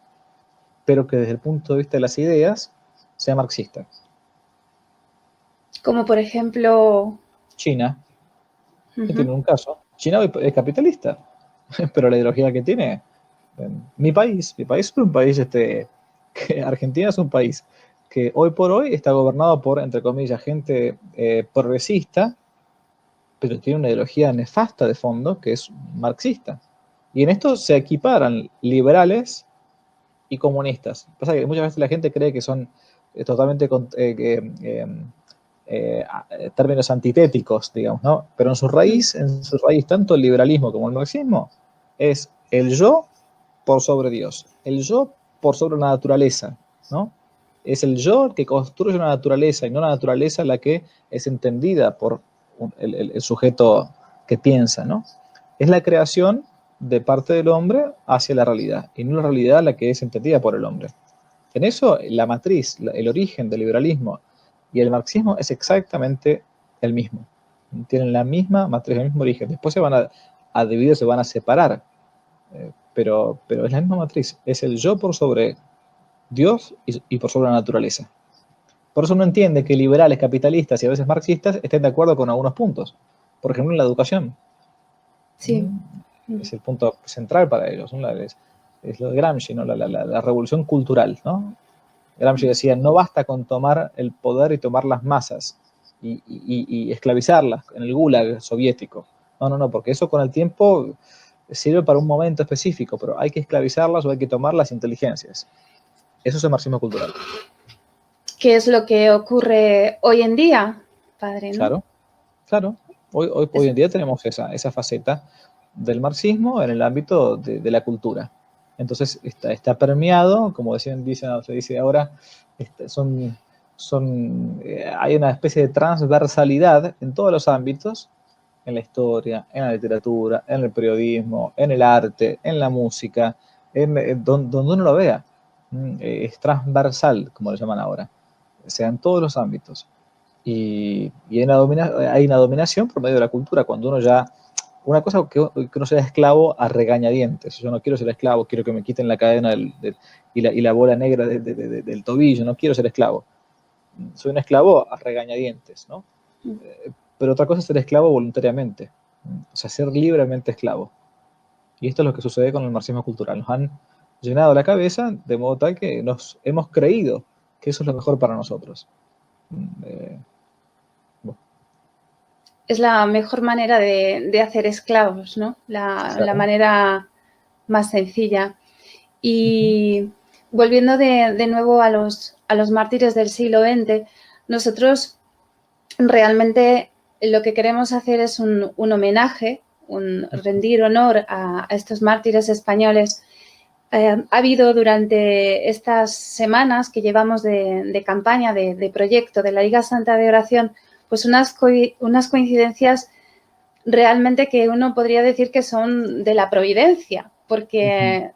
Speaker 2: pero que desde el punto de vista de las ideas sea marxista.
Speaker 1: Como por ejemplo...
Speaker 2: China, que tiene un caso. China es capitalista, pero la ideología que tiene... Mi país es un país, Argentina es un país que hoy por hoy está gobernado por, entre comillas, gente progresista, pero tiene una ideología nefasta de fondo que es marxista. Y en esto se equiparan liberales y comunistas. Pasa que muchas veces la gente cree que son totalmente términos antitéticos, digamos, ¿no? Pero en su raíz, tanto el liberalismo como el marxismo, es el yo por sobre Dios, el yo por sobre la naturaleza, ¿no? Es el yo el que construye una naturaleza y no la naturaleza la que es entendida por el sujeto que piensa, ¿no? Es la creación de parte del hombre hacia la realidad y no la realidad la que es entendida por el hombre. En eso la matriz, el origen del liberalismo y el marxismo es exactamente el mismo. Tienen la misma matriz, el mismo origen. Después se van a dividir, se van a separar, pero es la misma matriz. Es el yo por sobre Dios y por sobre la naturaleza. Por eso uno entiende que liberales, capitalistas y a veces marxistas estén de acuerdo con algunos puntos. Por ejemplo, en la educación.
Speaker 1: Sí.
Speaker 2: Es el punto central para ellos, ¿no? Es lo de Gramsci, ¿no? La revolución cultural, ¿no? Gramsci decía, no basta con tomar el poder y tomar las masas y esclavizarlas en el gulag soviético. No, porque eso con el tiempo sirve para un momento específico, pero hay que esclavizarlas o hay que tomar las inteligencias. Eso es el marxismo cultural.
Speaker 1: ¿Qué es lo que ocurre hoy en día, padre, no?
Speaker 2: Claro. Hoy en día tenemos esa faceta del marxismo en el ámbito de la cultura. Entonces está permeado, como se dice ahora, hay una especie de transversalidad en todos los ámbitos, en la historia, en la literatura, en el periodismo, en el arte, en la música, donde uno lo vea. Es transversal, como lo llaman ahora. O sea, en todos los ámbitos. Y hay una dominación por medio de la cultura, cuando uno ya... Una cosa que uno sea esclavo a regañadientes. Yo no quiero ser esclavo, quiero que me quiten la cadena y la bola negra del tobillo, no quiero ser esclavo. Soy un esclavo a regañadientes, ¿no? Pero otra cosa es ser esclavo voluntariamente, o sea, ser libremente esclavo. Y esto es lo que sucede con el marxismo cultural. Nos han llenado la cabeza de modo tal que nos hemos creído que eso es lo mejor para nosotros.
Speaker 1: Es la mejor manera de hacer esclavos, ¿no? La manera más sencilla. Y volviendo de nuevo a los mártires del siglo XX, nosotros realmente lo que queremos hacer es un homenaje, rendir honor a estos mártires españoles. Ha habido durante estas semanas que llevamos de campaña, de proyecto de la Liga Santa de Oración, pues unas coincidencias realmente que uno podría decir que son de la providencia, porque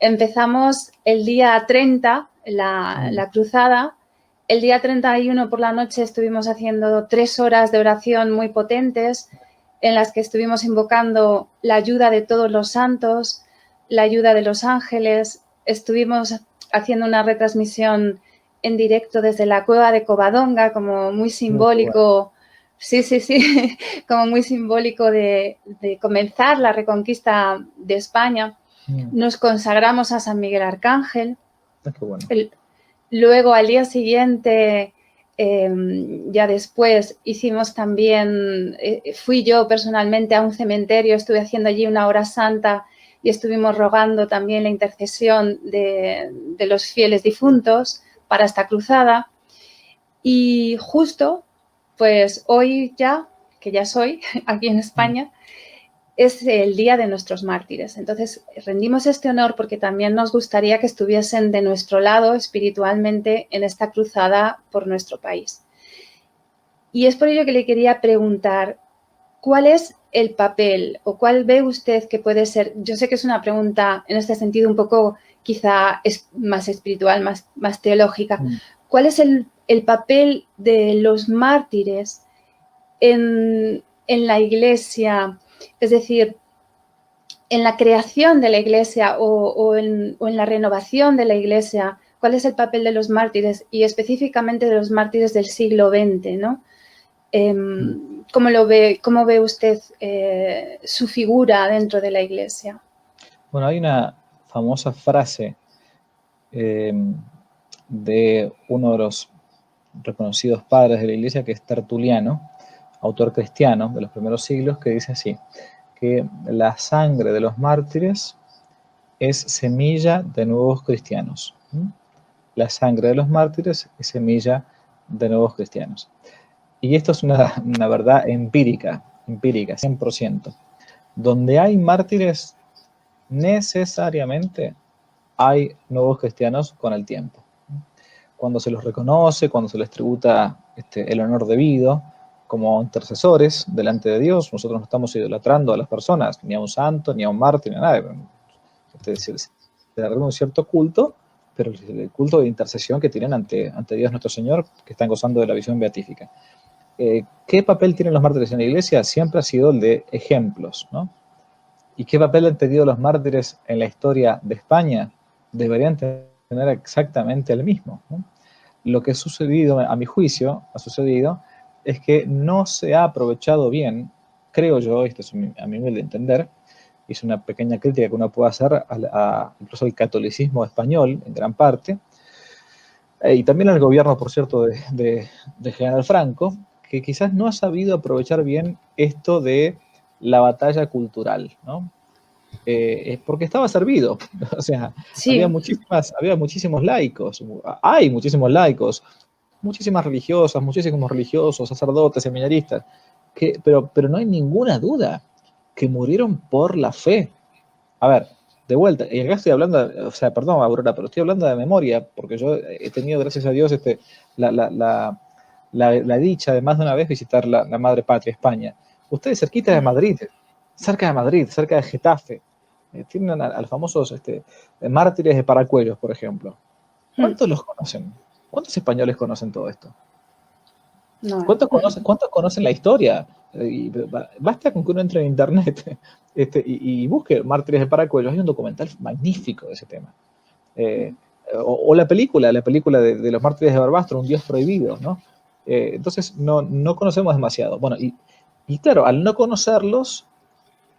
Speaker 1: empezamos el día 30, la cruzada. El día 31 por la noche estuvimos haciendo 3 horas de oración muy potentes, en las que estuvimos invocando la ayuda de todos los santos, la ayuda de los ángeles. Estuvimos haciendo una retransmisión en directo desde la cueva de Covadonga, como muy simbólico. Sí, como muy simbólico de comenzar la reconquista de España. Nos consagramos a San Miguel Arcángel.
Speaker 2: Qué bueno.
Speaker 1: Luego, al día siguiente, ya después, hicimos también, fui yo personalmente a un cementerio, estuve haciendo allí una hora santa y estuvimos rogando también la intercesión de los fieles difuntos para esta cruzada. Y justo, pues hoy ya, que ya soy aquí en España, es el día de nuestros mártires. Entonces, rendimos este honor porque también nos gustaría que estuviesen de nuestro lado espiritualmente en esta cruzada por nuestro país. Y es por ello que le quería preguntar, ¿cuál es el papel o cuál ve usted que puede ser? Yo sé que es una pregunta en este sentido un poco quizá es más espiritual, más teológica. ¿Cuál es el papel de los mártires en la Iglesia? Es decir, en la creación de la Iglesia o en la renovación de la Iglesia, ¿cuál es el papel de los mártires y específicamente de los mártires del siglo XX, ¿no? ¿Cómo ve usted su figura dentro de la Iglesia?
Speaker 2: Bueno, hay una famosa frase de uno de los reconocidos padres de la Iglesia, que es Tertuliano, autor cristiano de los primeros siglos, que dice así, que la sangre de los mártires es semilla de nuevos cristianos. La sangre de los mártires es semilla de nuevos cristianos. Y esto es una verdad empírica, 100%. Donde hay mártires, necesariamente hay nuevos cristianos con el tiempo. Cuando se los reconoce, cuando se les tributa el honor debido, como intercesores delante de Dios, nosotros no estamos idolatrando a las personas, ni a un santo, ni a un mártir, ni a nadie. Se le rinde un cierto culto, pero el culto de intercesión que tienen ante Dios nuestro Señor, que están gozando de la visión beatífica. ¿Qué papel tienen los mártires en la Iglesia? Siempre ha sido el de ejemplos, ¿no? ¿Y qué papel han tenido los mártires en la historia de España? Deberían tener exactamente el mismo, ¿no? Lo que ha sucedido, a mi juicio, es que no se ha aprovechado bien, creo yo, esto es a mi nivel de entender, y es una pequeña crítica que uno puede hacer incluso al catolicismo español, en gran parte, y también al gobierno, por cierto, de General Franco, que quizás no ha sabido aprovechar bien esto de la batalla cultural, ¿no? Porque estaba servido, o sea,
Speaker 1: Sí.
Speaker 2: había muchísimos laicos, hay muchísimos laicos, muchísimas religiosas, muchísimos religiosos, sacerdotes, seminaristas, pero no hay ninguna duda que murieron por la fe. A ver, de vuelta, y acá estoy hablando, o sea, perdón, Aurora, pero estoy hablando de memoria, porque yo he tenido, gracias a Dios, la dicha de más de una vez visitar la madre patria, España. Ustedes cerquita de Madrid, cerca de Getafe, tienen a los famosos mártires de Paracuellos, por ejemplo. ¿Cuántos los conocen? ¿Cuántos españoles conocen todo esto?
Speaker 1: No.
Speaker 2: ¿Cuántos conocen la historia? Basta con que uno entre en internet y busque Mártires de Paracuellos. Hay un documental magnífico de ese tema. O la película de los Mártires de Barbastro, Un Dios Prohibido, ¿no? Entonces no conocemos demasiado. Bueno, y claro, al no conocerlos,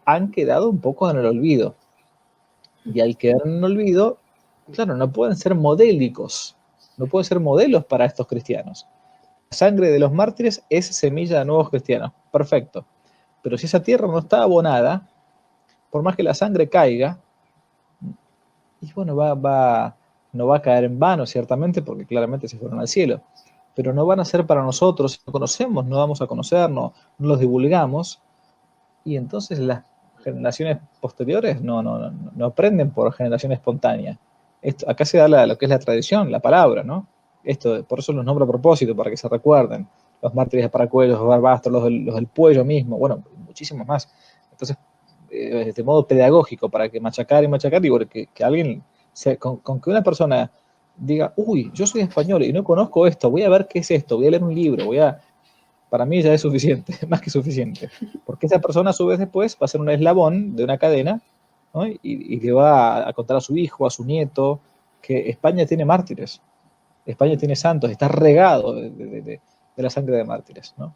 Speaker 2: han quedado un poco en el olvido. Y al quedar en el olvido, claro, no pueden ser modélicos, no pueden ser modelos para estos cristianos. La sangre de los mártires es semilla de nuevos cristianos. Perfecto. Pero si esa tierra no está abonada, por más que la sangre caiga, y bueno, no va a caer en vano, ciertamente, porque claramente se fueron al cielo. Pero no van a ser para nosotros, si no conocemos, no vamos a conocernos, no los divulgamos, y entonces las generaciones posteriores no aprenden por generación espontánea. Acá se da lo que es la tradición, la palabra, ¿no? Por eso los nombro a propósito, para que se recuerden. Los mártires de Paracuellos, los Barbastros, los del Puello mismo, bueno, muchísimos más. Entonces, de modo pedagógico, para que machacar, y que alguien, con que una persona diga, uy, yo soy español y no conozco esto, voy a ver qué es esto, voy a leer un libro, para mí ya es suficiente, más que suficiente. Porque esa persona a su vez después va a ser un eslabón de una cadena, ¿no? y le va a contar a su hijo, a su nieto, que España tiene mártires, España tiene santos, está regado de la sangre de mártires, ¿no?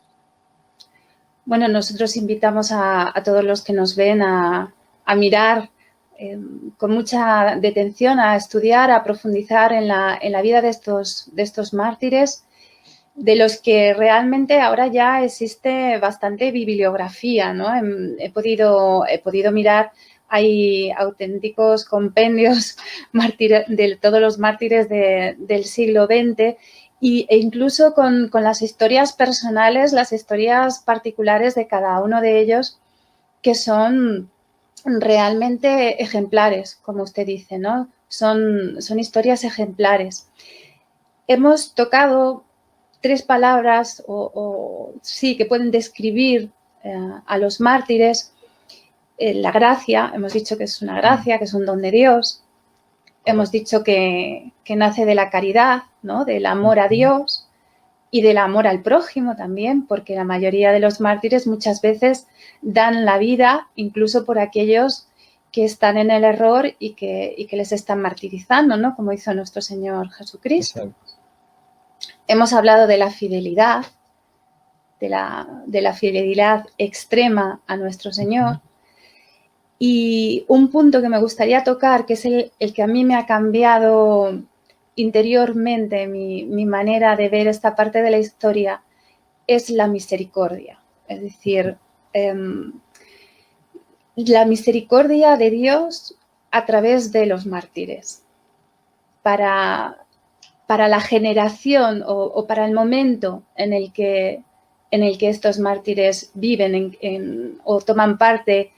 Speaker 1: Bueno, nosotros invitamos a todos los que nos ven a mirar con mucha detención, a estudiar, a profundizar en la vida de estos mártires, de los que realmente ahora ya existe bastante bibliografía, ¿no? He podido mirar, hay auténticos compendios de todos los mártires del siglo XX e incluso con las historias personales, las historias particulares de cada uno de ellos, que son realmente ejemplares, como usted dice, ¿no? Son historias ejemplares. Hemos tocado 3 palabras sí, que pueden describir a los mártires. La gracia, hemos dicho que es una gracia, que es un don de Dios. Hemos dicho que nace de la caridad, ¿no? Del amor a Dios y del amor al prójimo también, porque la mayoría de los mártires muchas veces dan la vida incluso por aquellos que están en el error y que les están martirizando, ¿no? Como hizo nuestro Señor Jesucristo. Exacto. Hemos hablado de la fidelidad, de la fidelidad extrema a nuestro Señor. Y un punto que me gustaría tocar, que es el que a mí me ha cambiado interiormente mi manera de ver esta parte de la historia es la misericordia. Es decir, la misericordia de Dios a través de los mártires. Para la generación o para el momento en el que estos mártires viven o toman parte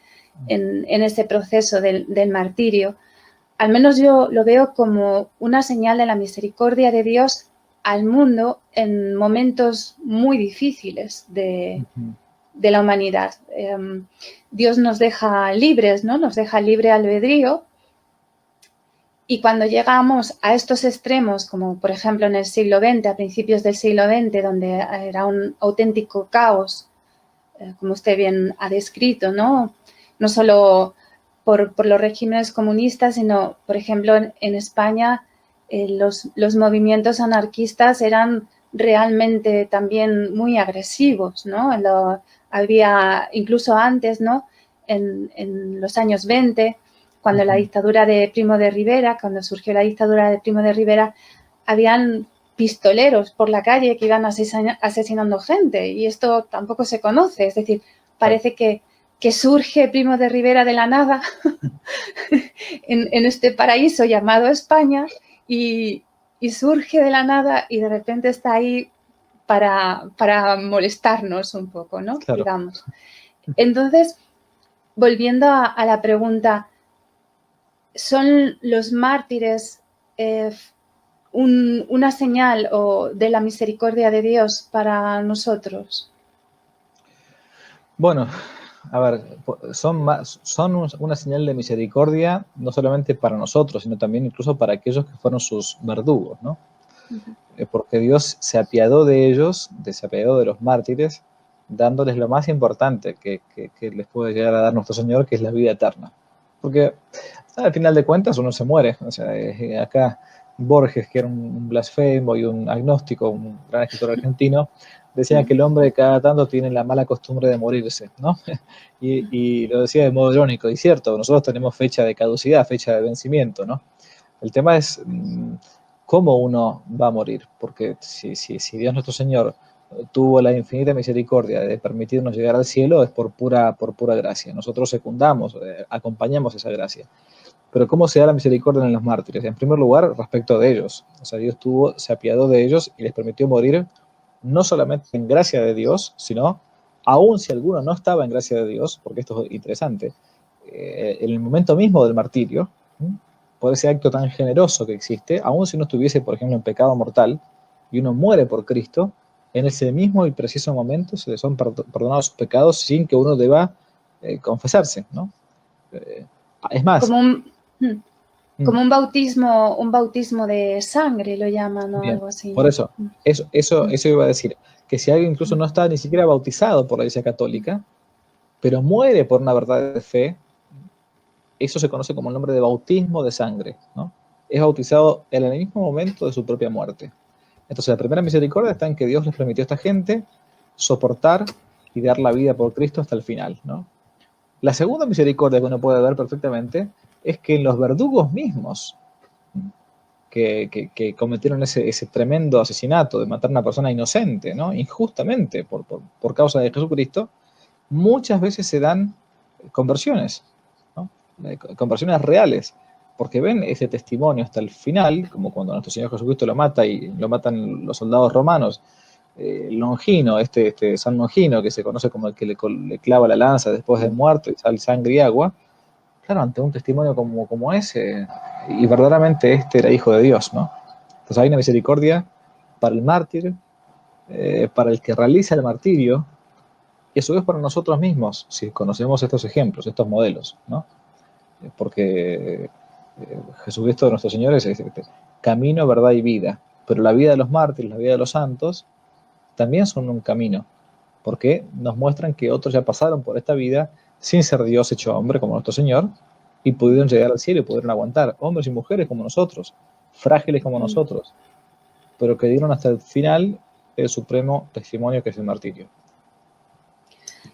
Speaker 1: en ese proceso del martirio, al menos yo lo veo como una señal de la misericordia de Dios al mundo en momentos muy difíciles de la humanidad. Dios nos deja libres, ¿no? Nos deja libre albedrío. Y cuando llegamos a estos extremos, como por ejemplo en el siglo XX, a principios del siglo XX, donde era un auténtico caos, como usted bien ha descrito, ¿no? No solo por los regímenes comunistas, sino, por ejemplo, en España, los movimientos anarquistas eran realmente también muy agresivos, ¿no? Había, incluso antes, ¿no? En los años 20, cuando la dictadura de Primo de Rivera, cuando surgió la dictadura de Primo de Rivera, habían pistoleros por la calle que iban asesinando gente, y esto tampoco se conoce. Es decir, parece que surge Primo de Rivera de la nada en este paraíso llamado España, y surge de la nada y de repente está ahí para molestarnos un poco, ¿no?
Speaker 2: Claro.
Speaker 1: Digamos. Entonces, volviendo a la pregunta, ¿son los mártires una señal de la misericordia de Dios para nosotros?
Speaker 2: Bueno, a ver, son una señal de misericordia no solamente para nosotros, sino también incluso para aquellos que fueron sus verdugos, ¿no? Porque Dios se apiadó de ellos, se apiadó de los mártires, dándoles lo más importante que les puede llegar a dar nuestro Señor, que es la vida eterna. Porque al final de cuentas uno se muere. O sea, acá Borges, que era un blasfemo y un agnóstico, un gran escritor argentino, decía que el hombre cada tanto tiene la mala costumbre de morirse, ¿no? y lo decía de modo irónico, y cierto, nosotros tenemos fecha de caducidad, fecha de vencimiento, ¿no? El tema es cómo uno va a morir, porque si Dios nuestro Señor tuvo la infinita misericordia de permitirnos llegar al cielo, es por pura gracia. Nosotros secundamos, acompañamos esa gracia. Pero ¿cómo se da la misericordia en los mártires? En primer lugar, respecto de ellos. O sea, Dios se apiadó de ellos y les permitió morir no solamente en gracia de Dios, sino, aun si alguno no estaba en gracia de Dios, porque esto es interesante, en el momento mismo del martirio, por ese acto tan generoso que existe, aun si no estuviese, por ejemplo, en pecado mortal, y uno muere por Cristo, en ese mismo y preciso momento se le son perdonados sus pecados sin que uno deba confesarse, ¿no? Es más,
Speaker 1: como un bautismo de sangre, lo llaman, o
Speaker 2: bien,
Speaker 1: algo así.
Speaker 2: por eso iba a decir, que si alguien incluso no está ni siquiera bautizado por la Iglesia Católica, pero muere por una verdad de fe, eso se conoce como el nombre de bautismo de sangre, ¿no? Es bautizado en el mismo momento de su propia muerte. Entonces, la primera misericordia está en que Dios les permitió a esta gente soportar y dar la vida por Cristo hasta el final, ¿no? La segunda misericordia que uno puede ver perfectamente es que los verdugos mismos que cometieron ese tremendo asesinato de matar a una persona inocente, ¿no? Injustamente por causa de Jesucristo, muchas veces se dan conversiones, ¿no? Conversiones reales, porque ven ese testimonio hasta el final, como cuando nuestro Señor Jesucristo lo mata y lo matan los soldados romanos. Longino, San Longino, que se conoce como el que le clava la lanza después de muerto y sale sangre y agua. Claro, ante un testimonio como ese, y verdaderamente este era hijo de Dios, ¿no? Entonces hay una misericordia para el mártir, para el que realiza el martirio, y a su vez para nosotros mismos, si conocemos estos ejemplos, estos modelos, ¿no? Porque Jesucristo nuestro Señor es camino, verdad y vida, pero la vida de los mártires, la vida de los santos, también son un camino, porque nos muestran que otros ya pasaron por esta vida sin ser Dios hecho hombre como nuestro Señor, y pudieron llegar al cielo y pudieron aguantar, hombres y mujeres como nosotros, frágiles como nosotros, pero que dieron hasta el final el supremo testimonio que es el martirio.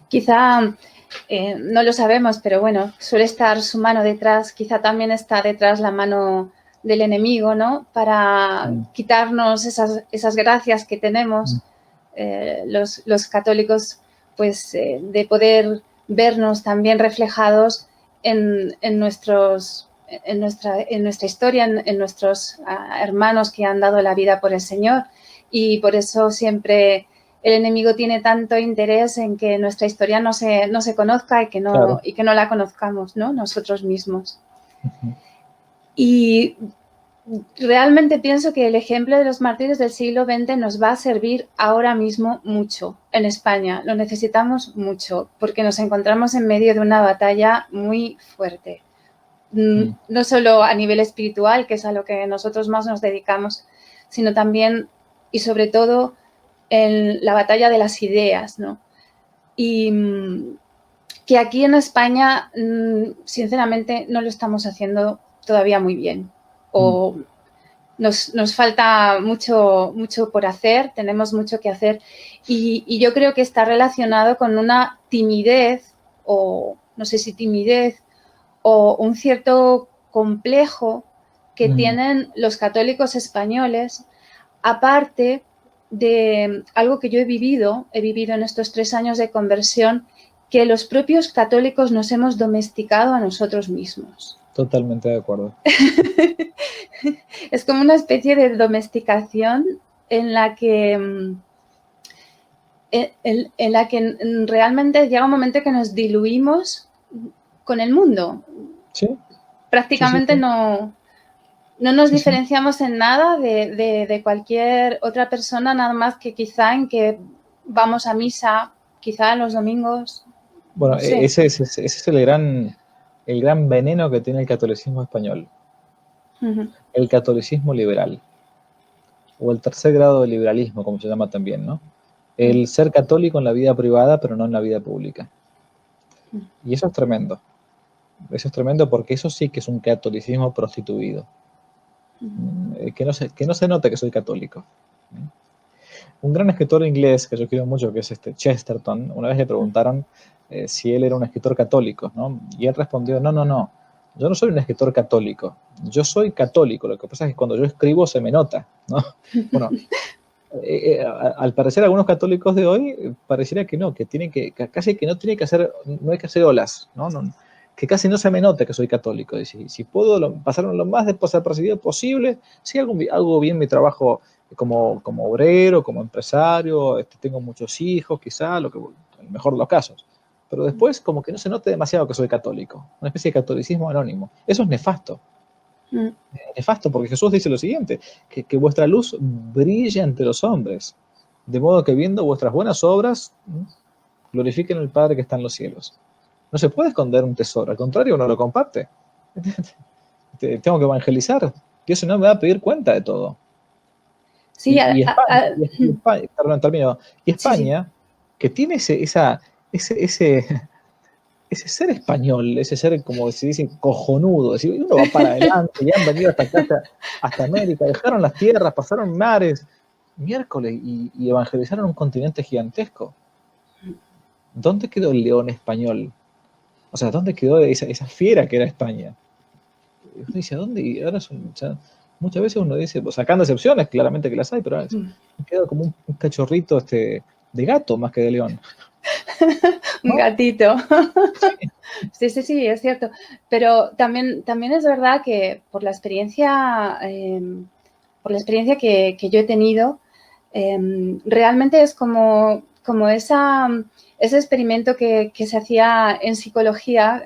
Speaker 1: Quizá, no lo sabemos, pero bueno, suele estar su mano detrás, quizá también está detrás la mano del enemigo, ¿no? Para quitarnos esas gracias que tenemos los católicos, pues de poder vernos también reflejados en nuestra historia, en nuestros hermanos que han dado la vida por el Señor. Y por eso siempre el enemigo tiene tanto interés en que nuestra historia no se conozca y que no la conozcamos, ¿no? Nosotros mismos. Y realmente pienso que el ejemplo de los mártires del siglo XX nos va a servir ahora mismo mucho en España. Lo necesitamos mucho porque nos encontramos en medio de una batalla muy fuerte. No solo a nivel espiritual, que es a lo que nosotros más nos dedicamos, sino también y sobre todo en la batalla de las ideas, ¿no? Y que aquí en España, sinceramente, no lo estamos haciendo todavía muy bien. O nos falta mucho por hacer, tenemos mucho que hacer. Y yo creo que está relacionado con una timidez, o no sé si timidez, o un cierto complejo que tienen los católicos españoles, aparte de algo que yo he vivido en estos 3 años de conversión, que los propios católicos nos hemos domesticado a nosotros mismos.
Speaker 2: Totalmente de acuerdo.
Speaker 1: Es como una especie de domesticación en la que realmente llega un momento que nos diluimos con el mundo.
Speaker 2: Sí.
Speaker 1: Prácticamente no nos diferenciamos en nada de cualquier otra persona, nada más que quizá en que vamos a misa, quizá los domingos.
Speaker 2: Bueno,
Speaker 1: no sé.
Speaker 2: ese es el gran veneno que tiene el catolicismo español. El catolicismo liberal, o el tercer grado de liberalismo, como se llama también, ¿no? El ser católico en la vida privada, pero no en la vida pública. Y eso es tremendo. Eso es tremendo porque eso sí que es un catolicismo prostituido. Que no se note que soy católico. Un gran escritor inglés que yo quiero mucho, que es Chesterton, una vez le preguntaron si él era un escritor católico, ¿no? Y él respondió, no, yo no soy un escritor católico, yo soy católico, lo que pasa es que cuando yo escribo se me nota, ¿no? Bueno, al parecer algunos católicos de hoy pareciera que no, que casi que no tiene que hacer, no hay que hacer olas, ¿no? Que casi no se me note que soy católico. Y si puedo pasar lo más desapercibido posible, si hago bien mi trabajo como obrero, como empresario, tengo muchos hijos, quizá, en el mejor de los casos. Pero después como que no se note demasiado que soy católico, una especie de catolicismo anónimo. Eso es nefasto. Nefasto porque Jesús dice lo siguiente, que vuestra luz brille ante los hombres, de modo que viendo vuestras buenas obras, glorifiquen al Padre que está en los cielos. No se puede esconder un tesoro, al contrario, uno lo comparte. Tengo que evangelizar, Dios no me va a pedir cuenta de todo.
Speaker 1: Sí,
Speaker 2: y España, que tiene ese ser español, ese ser, como se dice, cojonudo, es decir, uno va para adelante, ya han venido hasta acá, hasta América, dejaron las tierras, pasaron mares, miércoles, y evangelizaron un continente gigantesco. ¿Dónde quedó el león español? O sea, ¿dónde quedó esa fiera que era España? Uno dice, ¿dónde? Y ahora muchas veces uno dice, pues, sacando excepciones, claramente que las hay, pero queda como un cachorrito de gato más que de león.
Speaker 1: Un gatito. Sí, es cierto. Pero también es verdad que por la experiencia que yo he tenido, realmente es como ese experimento que se hacía en psicología,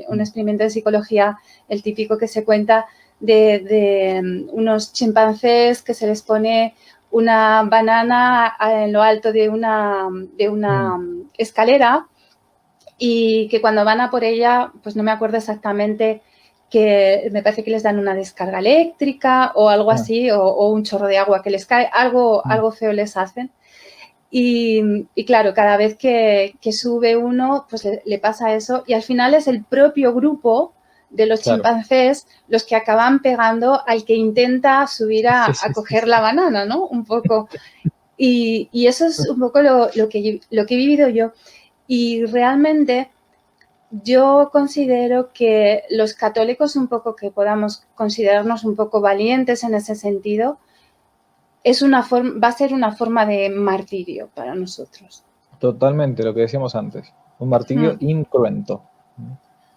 Speaker 1: un experimento de psicología, el típico que se cuenta de unos chimpancés que se les pone una banana en lo alto de una escalera y que cuando van a por ella, pues no me acuerdo exactamente, que me parece que les dan una descarga eléctrica o algo así, o un chorro de agua que les cae, algo feo les hacen. Y claro, cada vez que sube uno, pues le pasa eso y al final es el propio grupo de los chimpancés los que acaban pegando al que intenta subir a coger la banana, ¿no? Un poco. Y eso es un poco lo que he vivido yo. Y realmente yo considero que los católicos un poco que podamos considerarnos un poco valientes en ese sentido, va a ser una forma de martirio para nosotros.
Speaker 2: Totalmente, lo que decíamos antes. Un martirio incruento.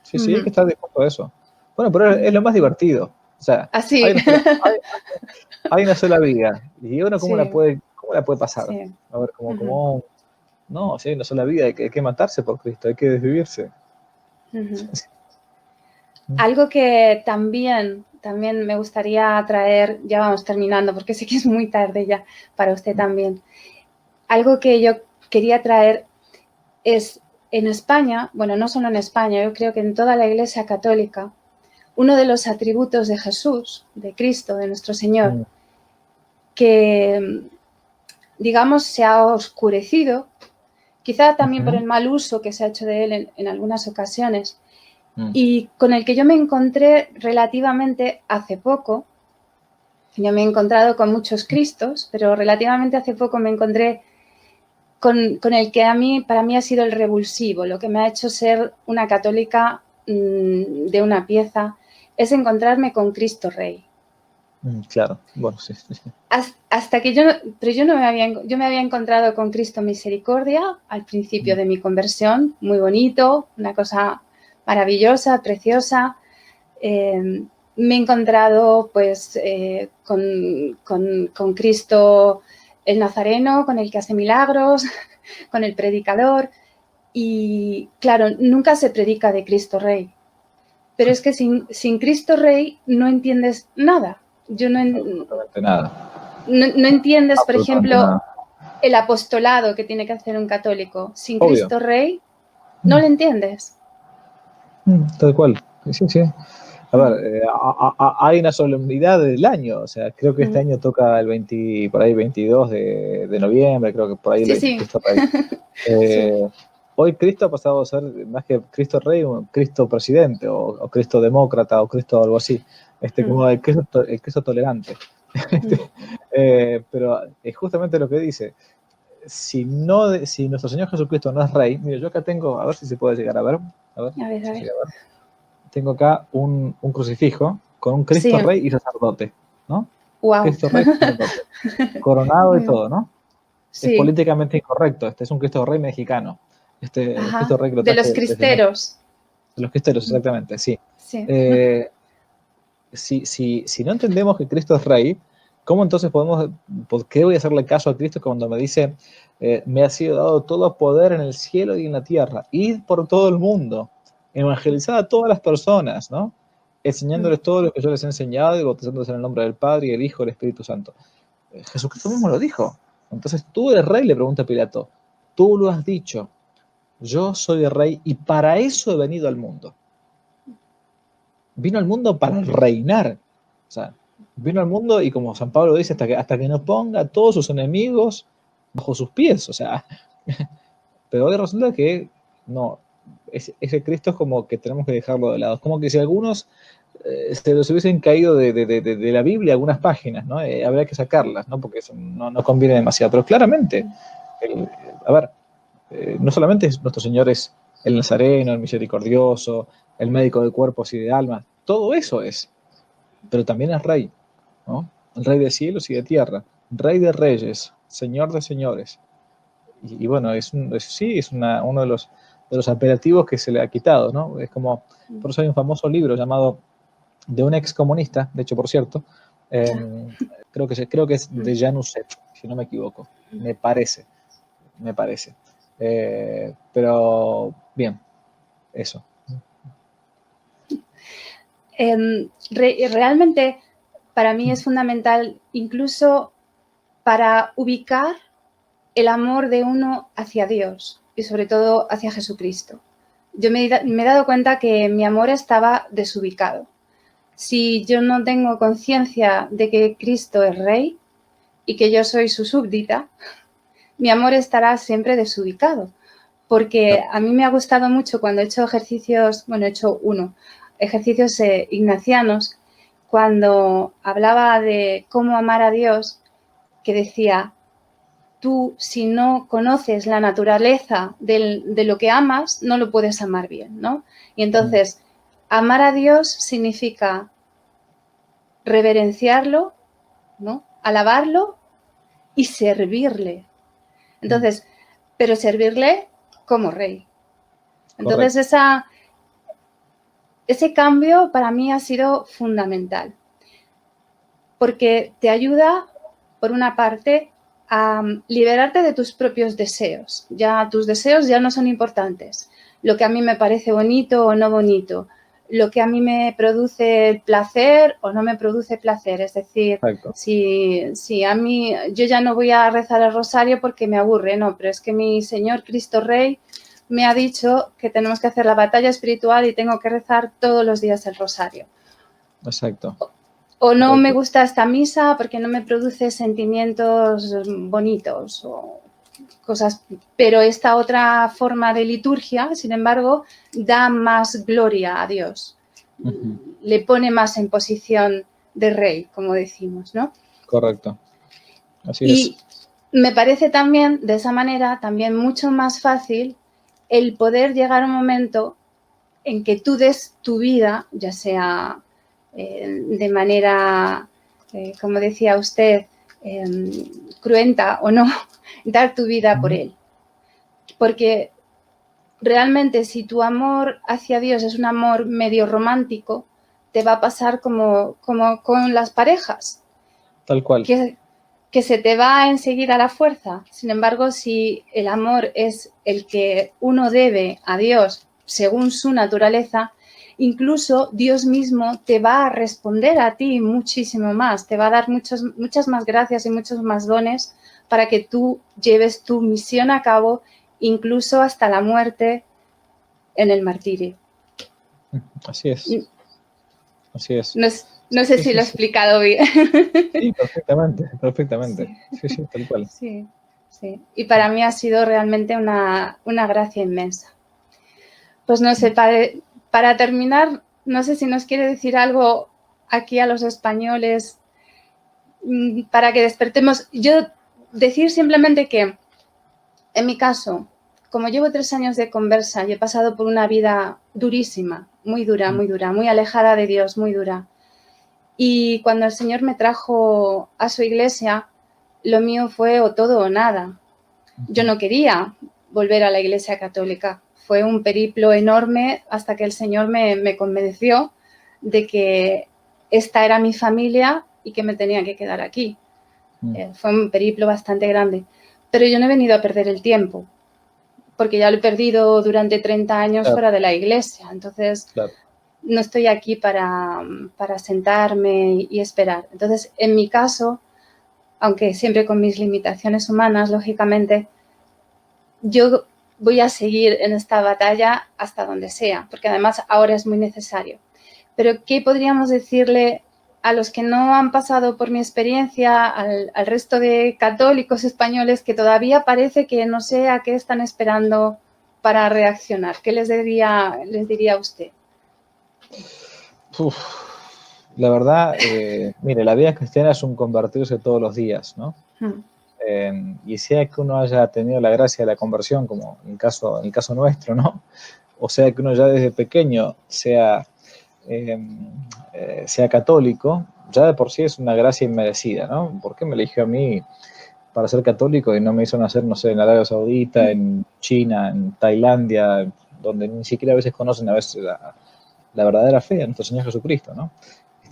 Speaker 2: Sí, sí, hay que estar dispuesto a eso. Bueno, pero es lo más divertido. O sea,
Speaker 1: Así.
Speaker 2: hay una sola vida. Y uno, ¿cómo
Speaker 1: Sí.
Speaker 2: la puede pasar?
Speaker 1: Sí.
Speaker 2: A ver, no, si hay una sola vida, hay que matarse por Cristo, hay que desvivirse.
Speaker 1: Algo que también me gustaría traer, ya vamos terminando, porque sé que es muy tarde ya para usted también. Algo que yo quería traer es, en España, bueno, no solo en España, yo creo que en toda la Iglesia Católica, uno de los atributos de Jesús, de Cristo, de nuestro Señor, que, digamos, se ha oscurecido, quizá también por el mal uso que se ha hecho de él en algunas ocasiones, y con el que yo me encontré relativamente hace poco. Yo me he encontrado con muchos Cristos, pero relativamente hace poco me encontré con el que para mí ha sido el revulsivo, lo que me ha hecho ser una católica de una pieza, es encontrarme con Cristo Rey.
Speaker 2: Claro, bueno, sí.
Speaker 1: Hasta que yo me había encontrado con Cristo Misericordia al principio de mi conversión, muy bonito, una cosa maravillosa, preciosa. Me he encontrado pues con Cristo el Nazareno, con el que hace milagros, con el predicador, y claro, nunca se predica de Cristo Rey, pero es que sin Cristo Rey no entiendes nada.
Speaker 2: Absolutamente nada.
Speaker 1: No entiendes, por ejemplo,
Speaker 2: nada.
Speaker 1: el apostolado que tiene que hacer un católico. Sin
Speaker 2: Obvio.
Speaker 1: Cristo Rey no lo entiendes.
Speaker 2: Tal cual, sí, sí. A ver, hay una solemnidad del año, o sea, creo que este año toca el por ahí 22 de noviembre, creo que por ahí
Speaker 1: Sí.
Speaker 2: Cristo Rey.
Speaker 1: Sí.
Speaker 2: Hoy Cristo ha pasado a ser, más que Cristo Rey, un Cristo presidente, o Cristo demócrata, o Cristo algo así, como el Cristo tolerante. Pero es justamente lo que dice. Si nuestro Señor Jesucristo no es Rey, mire, yo acá tengo, a ver si se puede llegar a ver. A ver. Tengo acá un crucifijo con un Cristo Rey y sacerdote, ¿no?
Speaker 1: Wow.
Speaker 2: Cristo Rey y sacerdote. Coronado y todo, ¿no?
Speaker 1: Sí.
Speaker 2: Es políticamente incorrecto. Este es un Cristo Rey mexicano. Cristo Rey que lo
Speaker 1: de los
Speaker 2: traje
Speaker 1: cristeros.
Speaker 2: De los cristeros, exactamente, sí. Si no entendemos que Cristo es Rey, ¿cómo entonces por qué voy a hacerle caso a Cristo cuando me dice, me ha sido dado todo poder en el cielo y en la tierra, id por todo el mundo, evangelizad a todas las personas, ¿no? Enseñándoles todo lo que yo les he enseñado y bautizándoles en el nombre del Padre y del Hijo y del Espíritu Santo? Jesucristo mismo lo dijo. Entonces, tú eres rey, le pregunta Pilato. Tú lo has dicho. Yo soy el rey y para eso he venido al mundo. Vino al mundo para reinar. O sea, vino al mundo y como San Pablo dice, hasta que no ponga a todos sus enemigos bajo sus pies. O sea, pero hoy resulta que no, ese Cristo es como que tenemos que dejarlo de lado. Es como que si algunos se los hubiesen caído de la Biblia algunas páginas, ¿no? Habría que sacarlas, ¿no? Porque eso no conviene demasiado. Pero claramente, no solamente nuestro Señor es el Nazareno, el misericordioso, el médico de cuerpos y de almas, todo eso es, pero también es Rey, ¿no? El Rey de cielos y de tierra, Rey de reyes, Señor de señores. Y bueno, es uno de los apelativos que se le ha quitado, ¿no? Es como, por eso hay un famoso libro llamado de un ex comunista, de hecho, por cierto, creo que es de Januset, si no me equivoco, me parece. Pero bien, eso.
Speaker 1: Realmente para mí es fundamental incluso para ubicar el amor de uno hacia Dios y sobre todo hacia Jesucristo. Yo me he dado cuenta que mi amor estaba desubicado. Si yo no tengo conciencia de que Cristo es Rey y que yo soy su súbdita, mi amor estará siempre desubicado. Porque a mí me ha gustado mucho cuando he hecho ejercicios, he hecho ejercicios ignacianos, cuando hablaba de cómo amar a Dios, que decía, tú, si no conoces la naturaleza de lo que amas, no lo puedes amar bien, ¿no? Y entonces, amar a Dios significa reverenciarlo, ¿no? Alabarlo y servirle. Entonces, pero servirle como rey. Entonces, ese cambio para mí ha sido fundamental, porque te ayuda, por una parte, a liberarte de tus propios deseos. Ya tus deseos ya no son importantes. Lo que a mí me parece bonito o no bonito, lo que a mí me produce placer o no me produce placer. Es decir, si a mí, yo ya no voy a rezar el rosario porque me aburre, no, pero es que mi Señor Cristo Rey me ha dicho que tenemos que hacer la batalla espiritual y tengo que rezar todos los días el rosario.
Speaker 2: Exacto.
Speaker 1: O no me gusta esta misa porque no me produce sentimientos bonitos o cosas, pero esta otra forma de liturgia, sin embargo, da más gloria a Dios. Le pone más en posición de rey, como decimos, ¿no?
Speaker 2: Correcto. Así es.
Speaker 1: Y me parece también, de esa manera, también mucho más fácil el poder llegar a un momento en que tú des tu vida, ya sea de manera, como decía usted, cruenta o no, dar tu vida por él. Porque realmente si tu amor hacia Dios es un amor medio romántico, te va a pasar como con las parejas.
Speaker 2: Tal cual.
Speaker 1: Que se te va enseguida a la fuerza. Sin embargo, si el amor es el que uno debe a Dios según su naturaleza, incluso Dios mismo te va a responder a ti muchísimo más, te va a dar muchas más gracias y muchos más dones para que tú lleves tu misión a cabo, incluso hasta la muerte en el martirio.
Speaker 2: Así es. Así es.
Speaker 1: No sé si lo he explicado bien.
Speaker 2: Sí, perfectamente. Sí, tal cual.
Speaker 1: Sí. Y para mí ha sido realmente una gracia inmensa. Pues no sé, para terminar, no sé si nos quiere decir algo aquí a los españoles para que despertemos. Yo decir simplemente que, en mi caso, como llevo 3 años de conversa y he pasado por una vida durísima, muy dura, muy alejada de Dios, muy dura. Y cuando el Señor me trajo a su iglesia, lo mío fue o todo o nada. Yo no quería volver a la Iglesia Católica. Fue un periplo enorme hasta que el Señor me convenció de que esta era mi familia y que me tenía que quedar aquí. Fue un periplo bastante grande. Pero yo no he venido a perder el tiempo, porque ya lo he perdido durante 30 años fuera de la Iglesia. Entonces, no estoy aquí para sentarme y esperar. Entonces, en mi caso, aunque siempre con mis limitaciones humanas, lógicamente, yo voy a seguir en esta batalla hasta donde sea, porque además ahora es muy necesario. Pero, ¿qué podríamos decirle a los que no han pasado por mi experiencia, al resto de católicos españoles que todavía parece que no sé a qué están esperando para reaccionar? ¿Qué les diría usted?
Speaker 2: La verdad, mire, la vida cristiana es un convertirse todos los días, ¿no? Y sea que uno haya tenido la gracia de la conversión, como en el caso nuestro, ¿no? O sea que uno ya desde pequeño sea católico, ya de por sí es una gracia inmerecida, ¿no? ¿Por qué me eligió a mí para ser católico y no me hizo nacer, no sé, en Arabia Saudita, en China, en Tailandia, donde ni siquiera a veces conocen a veces la verdadera fe de nuestro Señor Jesucristo, ¿no?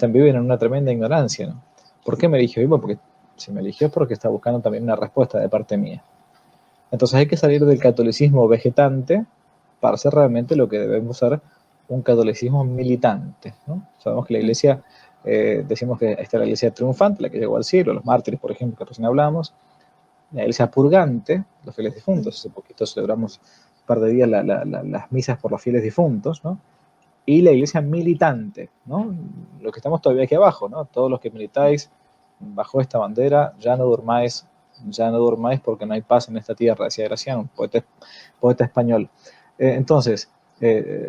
Speaker 2: Viven en una tremenda ignorancia, ¿no? ¿Por qué me eligió? Porque si me eligió es porque está buscando también una respuesta de parte mía. Entonces hay que salir del catolicismo vegetante para ser realmente lo que debemos ser, un catolicismo militante, ¿no? Sabemos que la iglesia, decimos que está la iglesia triunfante, la que llegó al cielo, los mártires, por ejemplo, que recién hablamos, la iglesia purgante, los fieles difuntos, hace poquito celebramos un par de días las misas por los fieles difuntos, ¿no? Y la iglesia militante, ¿no? Los que estamos todavía aquí abajo, ¿no? Todos los que militáis bajo esta bandera, ya no durmáis porque no hay paz en esta tierra, decía Graciano, un poeta español. Entonces,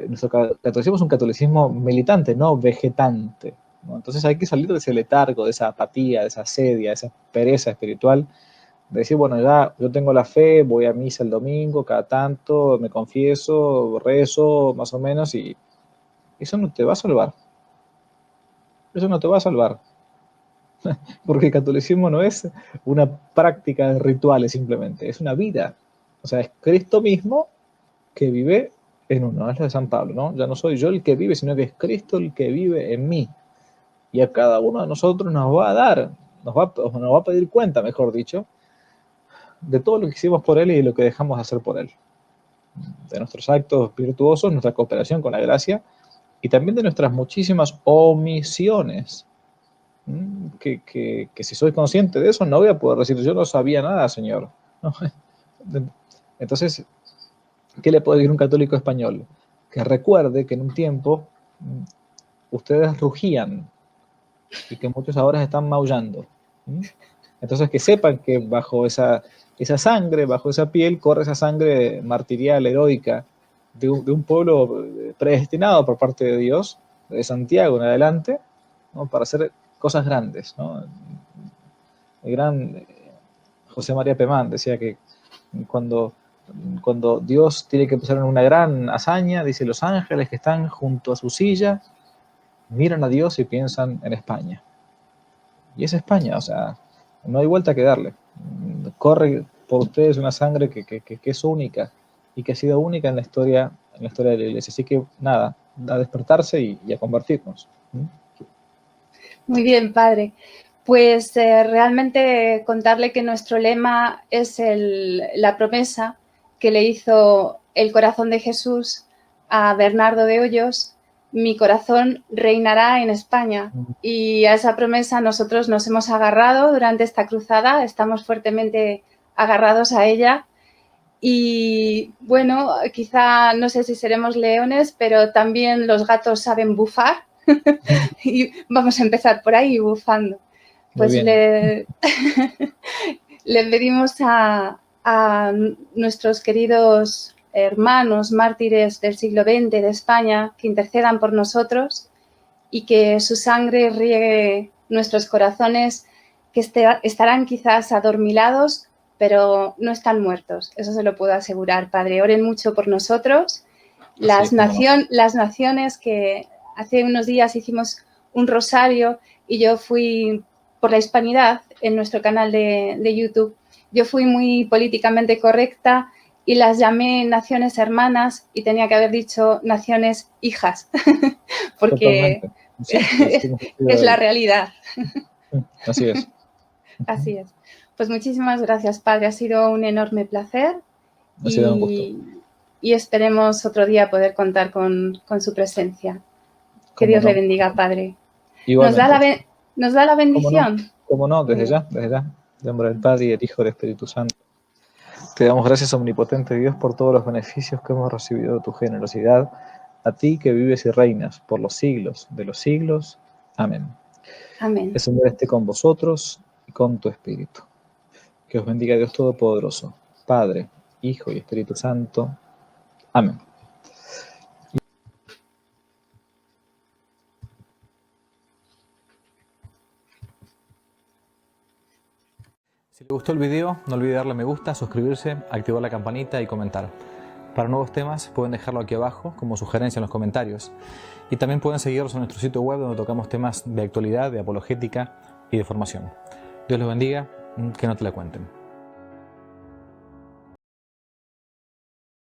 Speaker 2: nuestro catolicismo es un catolicismo militante, no vegetante, ¿no? Entonces hay que salir de ese letargo, de esa apatía, de esa sedia, de esa pereza espiritual, de decir, bueno, ya yo tengo la fe, voy a misa el domingo, cada tanto, me confieso, rezo, más o menos, y eso no te va a salvar. Eso no te va a salvar. Porque el catolicismo no es una práctica de rituales simplemente, es una vida. O sea, es Cristo mismo que vive en uno, es lo de San Pablo, ¿no? Ya no soy yo el que vive, sino que es Cristo el que vive en mí. Y a cada uno de nosotros nos va a dar, nos va a pedir cuenta, mejor dicho, de todo lo que hicimos por Él y de lo que dejamos de hacer por Él. De nuestros actos virtuosos, nuestra cooperación con la gracia, y también de nuestras muchísimas omisiones. Que si soy consciente de eso, no voy a poder decir, yo no sabía nada, Señor. ¿No? Entonces, ¿qué le puede decir un católico español? Que recuerde que en un tiempo ustedes rugían y que muchos ahora están maullando. Entonces, que sepan que bajo esa sangre, bajo esa piel, corre esa sangre martirial, heroica, de un pueblo predestinado por parte de Dios, de Santiago en adelante, ¿no? Para hacer cosas grandes, ¿no? El gran José María Pemán decía que cuando Dios tiene que empezar en una gran hazaña, dice, los ángeles que están junto a su silla miran a Dios y piensan en España. Y es España, o sea, no hay vuelta que darle. Corre por ustedes una sangre que es única y que ha sido única en la historia de la Iglesia. Así que nada, a despertarse y a convertirnos.
Speaker 1: Muy bien, padre. Pues realmente contarle que nuestro lema es la promesa que le hizo el corazón de Jesús a Bernardo de Hoyos: mi corazón reinará en España. Y a esa promesa nosotros nos hemos agarrado durante esta cruzada, estamos fuertemente agarrados a ella. Y bueno, quizá no sé si seremos leones, pero también los gatos saben bufar. Y vamos a empezar por ahí bufando. Pues le pedimos a nuestros queridos hermanos mártires del siglo XX de España que intercedan por nosotros y que su sangre riegue nuestros corazones, que estarán quizás adormilados, pero no están muertos. Eso se lo puedo asegurar, padre. Oren mucho por nosotros. Las naciones, que hace unos días hicimos un rosario y yo fui por la hispanidad en nuestro canal de YouTube. Yo fui muy políticamente correcta y las llamé naciones hermanas y tenía que haber dicho naciones hijas, porque sí, es la realidad.
Speaker 2: Así es.
Speaker 1: Así es. Pues muchísimas gracias, padre. Ha sido un enorme placer.
Speaker 2: Ha sido un gusto.
Speaker 1: Y esperemos otro día poder contar con su presencia. Que Dios le bendiga, padre. ¿Nos da la bendición?
Speaker 2: ¿Cómo no? Desde ya. En nombre del Padre y del Hijo y del Espíritu Santo. Te damos gracias, omnipotente Dios, por todos los beneficios que hemos recibido de tu generosidad, a ti que vives y reinas por los siglos de los siglos. Amén.
Speaker 1: Amén.
Speaker 2: El Señor esté con vosotros y con tu espíritu. Que os bendiga Dios Todopoderoso, Padre, Hijo y Espíritu Santo. Amén. Si les gustó el video, no olviden darle me gusta, suscribirse, activar la campanita y comentar. Para nuevos temas pueden dejarlo aquí abajo como sugerencia en los comentarios. Y también pueden seguirnos en nuestro sitio web donde tocamos temas de actualidad, de apologética y de formación. Dios los bendiga, que no te la cuenten.